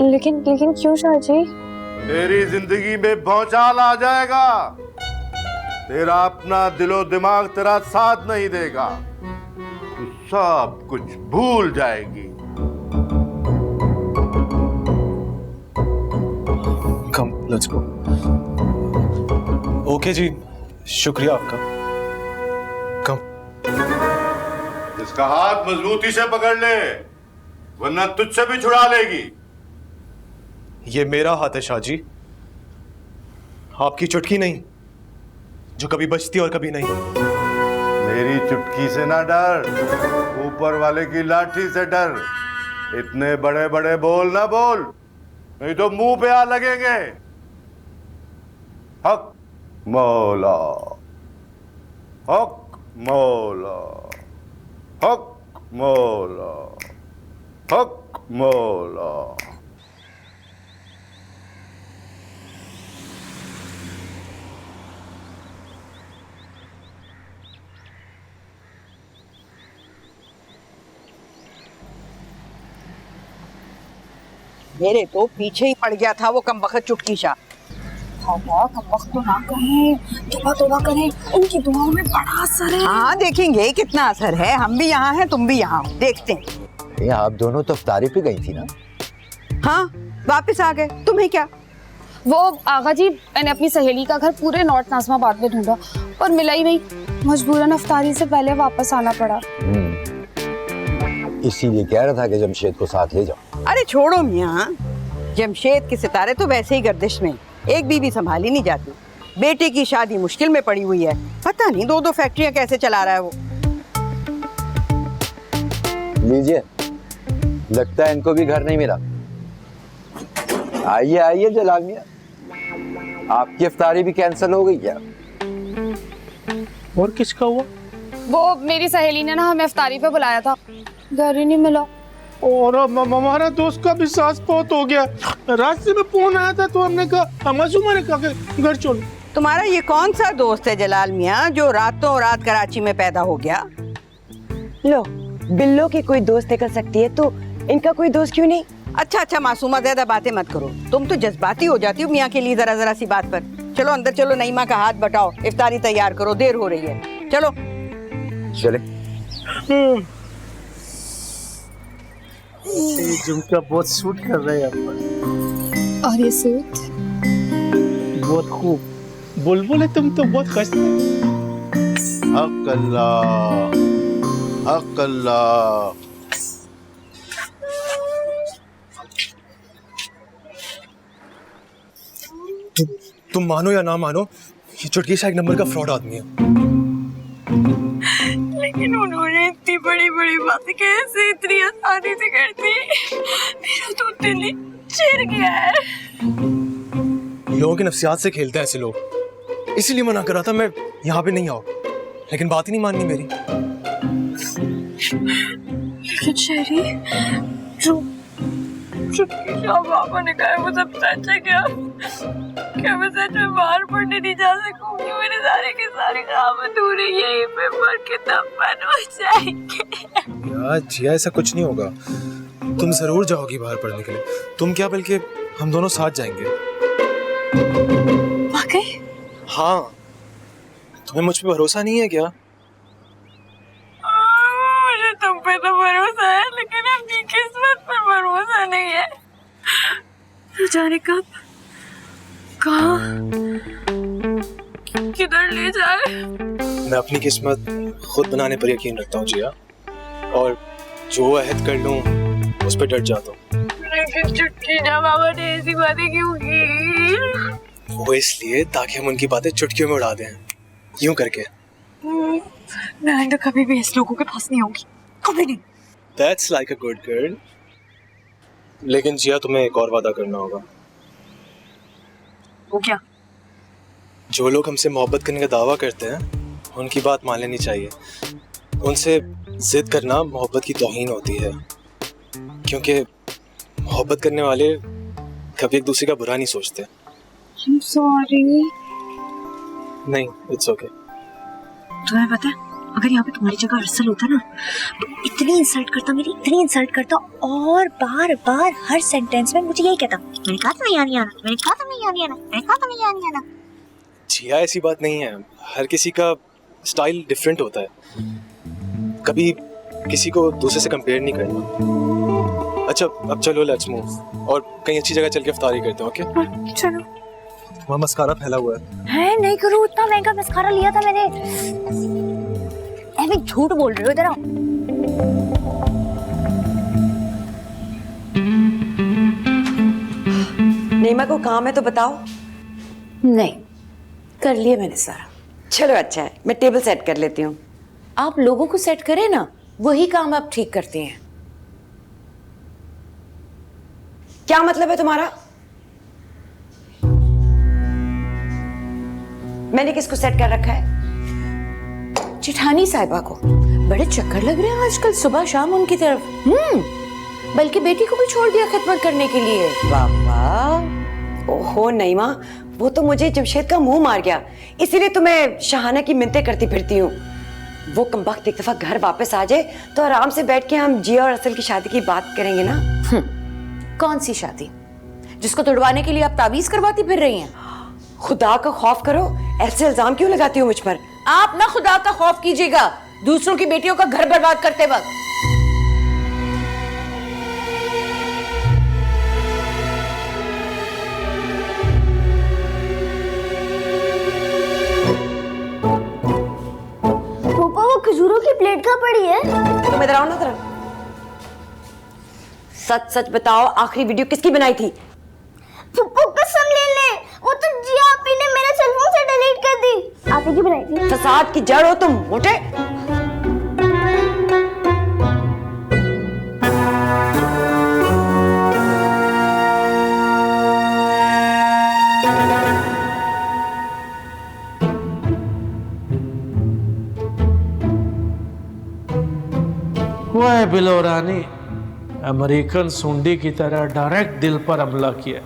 लेकिन क्यों शाह जी? तेरी जिंदगी में भौचाल आ जाएगा। तेरा अपना दिलो दिमाग तेरा साथ नहीं देगा। तू सब कुछ भूल जाएगी। कम, लेट्स गो। ओके जी, शुक्रिया आपका। कम। इसका हाथ मजबूती से पकड़ ले, वरना तुझसे भी छुड़ा लेगी। ये मेरा हाथ है शाह जी, आपकी चुटकी नहीं, जो कभी बचती और कभी नहीं। मेरी चुटकी से ना डर, ऊपर वाले की लाठी से डर। इतने बड़े बड़े बोल ना बोल, नहीं तो मुंह पे आ लगेंगे। हक मौला, हक मौला, हक मौला, हक मौला। मेरे तो पीछे ही पड़ गया था वो कमबख्त चुटकी शाह। कमबख्त तो ना कहें, तौबा तौबा करें, उनकी दुआओं में बड़ा असर है। हाँ देखेंगे कितना असर है। हम भी यहाँ हैं, तुम भी यहाँ हो, देखते हैं। ये आप दोनों तो इफ्तारी पे गई थी ना? हाँ वापस आ गए, तुम्हें क्या? वो आगा जी, मैंने अपनी सहेली का घर पूरे नॉर्थ नाज़िमाबाद में ढूंढा और मिला ही नहीं। मजबूरन इफ्तारी से पहले वापस आना पड़ा। इसीलिए कह रहा था कि जमशेद को साथ ले जाओ। अरे छोड़ो मियाँ, जमशेद के सितारे तो वैसे ही गर्दिश में, एक बीवी संभाली नहीं जाती। बेटे की शादी मुश्किल में पड़ी हुई है, पता नहीं 2-2 फैक्ट्रियां कैसे चला रहा है वो। लीजिए, लगता है इनको भी घर नहीं मिला। आइए आइए जलाल मियां, आपकी इफ्तारी भी कैंसिल हो गई क्या? और किसका हुआ? वो मेरी सहेली ने ना हमें इफ्तारी पे बुलाया था, घर ही नहीं मिला। और अब हमारा दोस्त का भी सांस बहुत हो गया। रास्ते में फोन आया था तो हमने कहा, मासूमा ने कहा कि घर चलो। तुम्हारा ये कौन सा दोस्त है जलाल मियाँ जो रातों रात कराची में पैदा हो गया? लो, बिल्लो की कोई दोस्त निकल सकती है तो इनका कोई दोस्त क्यों नहीं? अच्छा मासूमा, ज्यादा बातें मत करो। तुम तो जज्बाती हो जाती हो मियाँ के लिए जरा सी बात पर। चलो अंदर चलो, नईमा का हाथ बटाओ, इफ्तारी तैयार करो, देर हो रही है। चलो चले। ये झुमका बहुत सूट कर रहा है आप पर। और ये सूट बहुत खूब। बुलबुल है तुम तो बहुत खस्त है। हक अल्लाह, हक अल्लाह। तुम मानो या ना मानो, ये चुटकी सा एक नंबर का फ्रॉड आदमी है। लेकिन उन्होंने इतनी बड़ी बड़ी बातें कैसे इतनी आसानी से कर दी? मेरा तो दिल ही चिर गया है। लोगों की नफ्सियात से खेलते हैं ऐसे लोग, इसीलिए मना करा था मैं यहाँ पे नहीं आओ, लेकिन बात ही नहीं माननी मेरी। लेकिन शहरी, जो चुटकी शाह बाबा ने कहा वो सब सच है क्या? क्या मैं सच में बाहर पढ़ने नहीं जा सकूंगी? मेरे सारे के सारे काम अधूरे यहीं पे पढ़ के दफन हो जाएंगे। यार जिया, ऐसा कुछ नहीं होगा। तुम जरूर जाओगी बाहर पढ़ने के लिए। तुम क्या, बल्कि हम दोनों साथ जाएंगे। वाकई? हाँ, तुम्हें मुझ पे भरोसा नहीं है क्या? मुझे तुम पे तो भरोसा है, लेकिन अपनी किस्मत पर भरोसा नहीं है। तो जाने कब, कहाँ, किधर ले जाए? मैं अपनी किस्मत खुद बनाने पर यकीन रखता हूँ जिया, और जो अहद कर लूँ उस पर डट जाता हूँ। लेकिन चुटकी शाह बाबा ने ऐसी बातें क्यों की? वो इसलिए ताकि हम उनकी बातें चुटकियों में उड़ा दें, यूं करके। मैं तो कभी भी इस लोगों के पास नहीं होगी, कभी नहीं। That's like a good girl. लेकिन जिया, तुम्हें एक और वादा करना होगा। वो क्या? जो लोग हमसे मोहब्बत करने का दावा करते हैं उनकी बात मान लेनी चाहिए। उनसे जिद करना मोहब्बत की तौहीन होती है, क्योंकि मोहब्बत करने वाले कभी एक दूसरे का बुरा नहीं सोचते। I'm sorry. नहीं, इट्स ओके। तुम्हें पता है, अगर यहाँ पे तुम्हारी जगह अरसल होता ना तो इतनी इंसल्ट करता, मेरी इतनी इंसल्ट करता, और बार बार हर सेंटेंस में मुझे यही कहता, मैंने कहा था नहीं आना, मैंने कहा था नहीं आना, मैंने कहा था नहीं आना। जिया, ऐसी बात नहीं है। हर किसी का स्टाइल डिफरेंट होता है, कभी किसी को दूसरे से कंपेयर नहीं करना। अच्छा, अब चलो, लेट्स मूव और कहीं अच्छी जगह चल के इफ्तारी करते हैं। ओके चलो। वहाँ मस्कारा फैला हुआ है। नहीं करो, इतना महंगा मस्कारा लिया था मैंने। मैं झूठ बोल रही हूँ, इधर आओ। नीमा को काम है तो बताओ। नहीं, कर लिया मैंने सारा। चलो अच्छा है, मैं टेबल सेट कर लेती हूँ। आप लोगों को सेट करें ना, वही काम आप ठीक करते हैं। क्या मतलब है तुम्हारा? मैंने किसको सेट कर रखा है? जेठानी साहिबा को। बड़े चक्कर लग रहे हैं आजकल सुबह शाम उनकी तरफ। बल्कि बेटी को भी छोड़ दिया खिदमत करने के लिए। वाह वाह। ओहो नईमा, वो तो मुझे जमशेद का मुंह मार गया, इसीलिए तो मैं शाहाना की मिन्नतें करती फिरती हूँ। वो कमबख्त एक दफा घर वापस आ जाए तो आराम से बैठ के हम जिया और असल की शादी की बात करेंगे ना। कौन सी शादी जिसको तुड़वाने के लिए आप ताबीज करवाती फिर रही हैं? खुदा का खौफ करो, ऐसे इल्जाम क्यों लगाती हो मुझ पर? आप ना खुदा का खौफ कीजिएगा दूसरों की बेटियों का घर बर्बाद करते वक्त। पापा वो खजूरों की प्लेट कहाँ पड़ी है? तुम इधर आओ ना जरा। सच सच बताओ, आखिरी वीडियो किसकी बनाई थी? पप्पू कसम ले ले, वो तो जिया आपी ने मेरे सेल फोन से डिलीट कर दी। आप ही की बनाई थी। फसाद की जड़ हो तुम मोटे। वो है बिलो रानी, अमेरिकन सुंडी की तरह डायरेक्ट दिल पर हमला किया।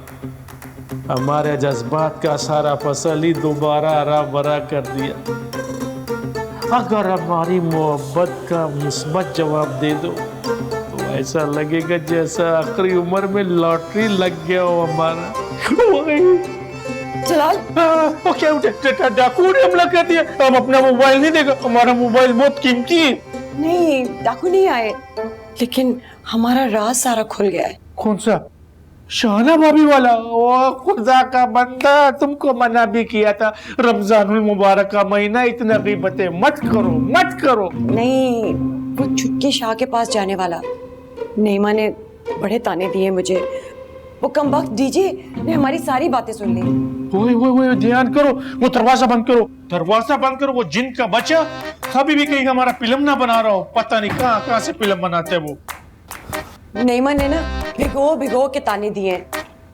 हमारे जज्बात का सारा फसल ही दोबारा हरा भरा कर दिया। अगर हमारी मोहब्बत का मुस्बत जवाब दे दो तो ऐसा लगेगा जैसा आखिरी उम्र में लॉटरी लग गया हो हमारा। जलाल क्या डाकू ने हमला कर दिया। हम अपना मोबाइल नहीं देगा, हमारा मोबाइल बहुत कीमती है। नहीं, डाकू नहीं आए, लेकिन हमारा राज सारा खुल गया है। कौन सा? शाहना भाभी वाला? ओ खुदा का बंदा, तुमको मना भी किया था रमजानुल मुबारक का महीना इतना गीबतें मत करो मत करो। नहीं, वो चुटकी शाह के पास जाने वाला। नईमा ने बड़े ताने दिए मुझे। वो कमबख्त डीजे ने हमारी सारी बातें सुन ली। वो ध्यान करो, वो दरवाजा बंद करो, दरवाजा बंद करो। वो जिन का बच्चा कभी भी कहीं हमारा फिल्म ना बना रहा हो। पता नहीं कहाँ से फिल्म बनाते वो। नईमा ने ना भिगो भिगो के ताने दिए।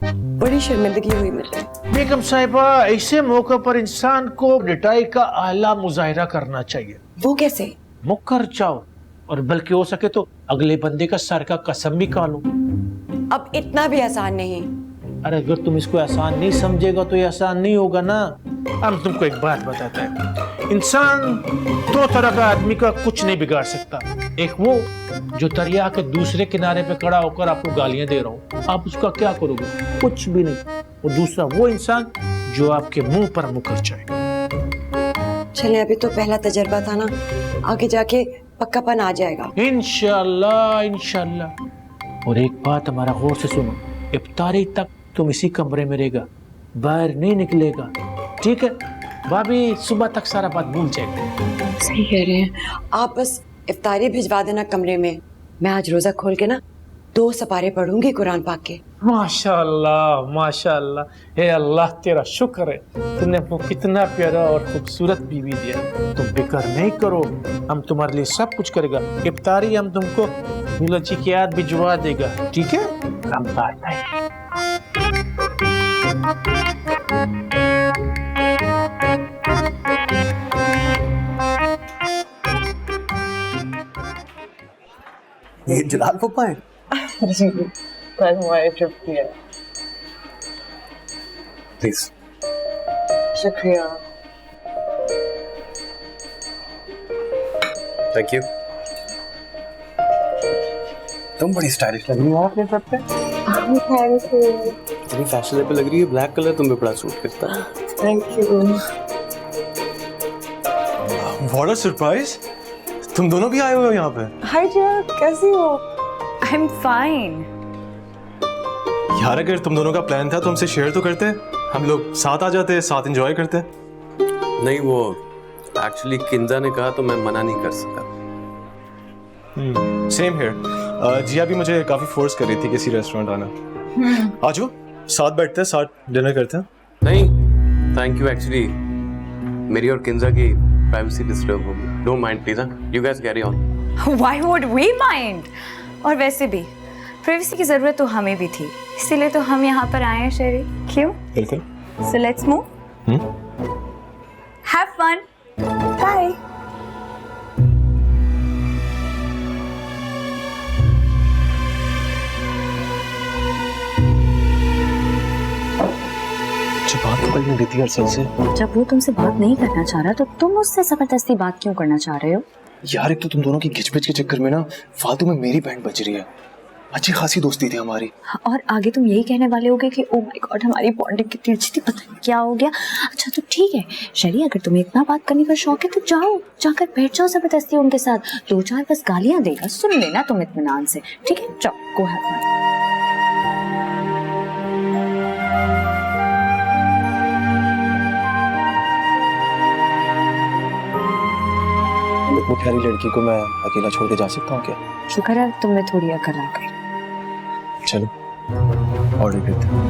बड़ी शर्मिंदगी हुई मुझे। बेगम साहिबा, ऐसे मौके पर इंसान को लिटाई का आला मुजाहिरा करना चाहिए। वो कैसे? मुकर जाओ और बल्कि हो सके तो अगले बंदे का सर का कसम भी खा लो। अब इतना भी आसान नहीं। अरे अगर तुम इसको आसान नहीं समझेगा तो ये आसान नहीं होगा ना। हम तुमको एक बात बताते हैं, इंसान दो तरह का आदमी का कुछ नहीं बिगाड़ सकता। एक वो जो दरिया के दूसरे किनारे पे खड़ा होकर आपको गालियां दे रहा हूँ, आप उसका क्या करोगे? कुछ भी नहीं। और दूसरा वो इंसान जो आपके मुंह पर मुकर जाए। चले, अभी तो पहला तजर्बा था ना, आगे जाके पक्कापन आ जाएगा। इंशाल्लाह इंशाल्लाह। और एक बात हमारा गौर से सुनो, इफ्तारी तक तुम इसी कमरे में रहेगा, बाहर नहीं निकलेगा, ठीक है? भाभी सुबह तक सारा बात भूल जाएगा। सही कह रहे हैं आप। बस इफ्तारी भिजवा देना कमरे में। मैं आज रोजा खोल के ना 2 सपारे पढ़ूंगी कुरान पाक के। माशाल्लाह माशाल्लाह। हे अल्लाह, तेरा शुक्र है, तूने हमको कितना प्यारा और खूबसूरत बीवी दिया। तुम फिक्र नहीं करो, हम तुम्हारे लिए सब कुछ करेगा। इफ्तारी हम तुमको जी की याद भिजवा देगा, ठीक है? हम बात है। ये जलाल पप्पा है? जी, कल हमारी ट्रिप की है। प्लीज। शुक्रिया। Thank you. तुम बड़ी स्टाइलिश लग रही हो अपने ट्रिप पे। Thank you. तुम्हें फैशनेबल लग रही है, ब्लैक कलर तुम पे बड़ा सूट करता है। Thank you. What a surprise! तुम दोनों भी आए हुए हो यहाँ पे। हाय जिया, कैसी हो? I am fine. यार अगर तुम दोनों का प्लान था तो हमसे शेयर तो करते, हम लोग साथ आ जाते, साथ एंजॉय करते। नहीं, वो एक्चुअली किंजा ने कहा तो मैं मना नहीं कर सका। Same here. जिया भी मुझे काफी फोर्स कर रही थी किसी रेस्टोरेंट आना। आ जाओ, साथ बैठते हैं, साथ डिनर करते हैं। नहीं थैंक यू, एक्चुअली मेरी और किंजा की प्राइवेसी डिस्टर्ब होगी। Don't mind please. You guys carry on. Why would we mind? और वैसे भी प्राइवेसी की जरूरत तो हमें भी थी, इसीलिए तो हम यहाँ पर आए हैं शेरी। क्यों? बिल्कुल। So let's move. Have fun. Bye. बात तो करनी थी अरसल से। जब वो तुमसे बात नहीं करना चाह रहा तो तुम उससे जबरदस्ती बात क्यों करना चाह रहे हो? यार एक तो तुम दोनों की घिचपिच के चक्कर में ना फालतू में मेरी बैंड बज रही है। अच्छी खासी दोस्ती थी हमारी। और आगे तुम यही कहने वाले होगे कि ओह माय गॉड हमारी बॉन्डिंग कितनी अच्छी थी, पता नहीं क्या हो गया। अच्छा तो ठीक है शरी, अगर तुम्हें इतना बात करने का शौक है तो जाओ, जाकर बैठ जाओ जबरदस्ती उनके साथ। 2-4 बस गालियां देगा, सुन लेना तुम इत्मीनान से, ठीक है? जाओ, गो हैव फन। वो प्यारी लड़की को मैं अकेला छोड़ के जा सकता हूँ क्या? शुक्र है तुम्हें थोड़ी अकल आ गई। चलो ऑर्डर करते हैं।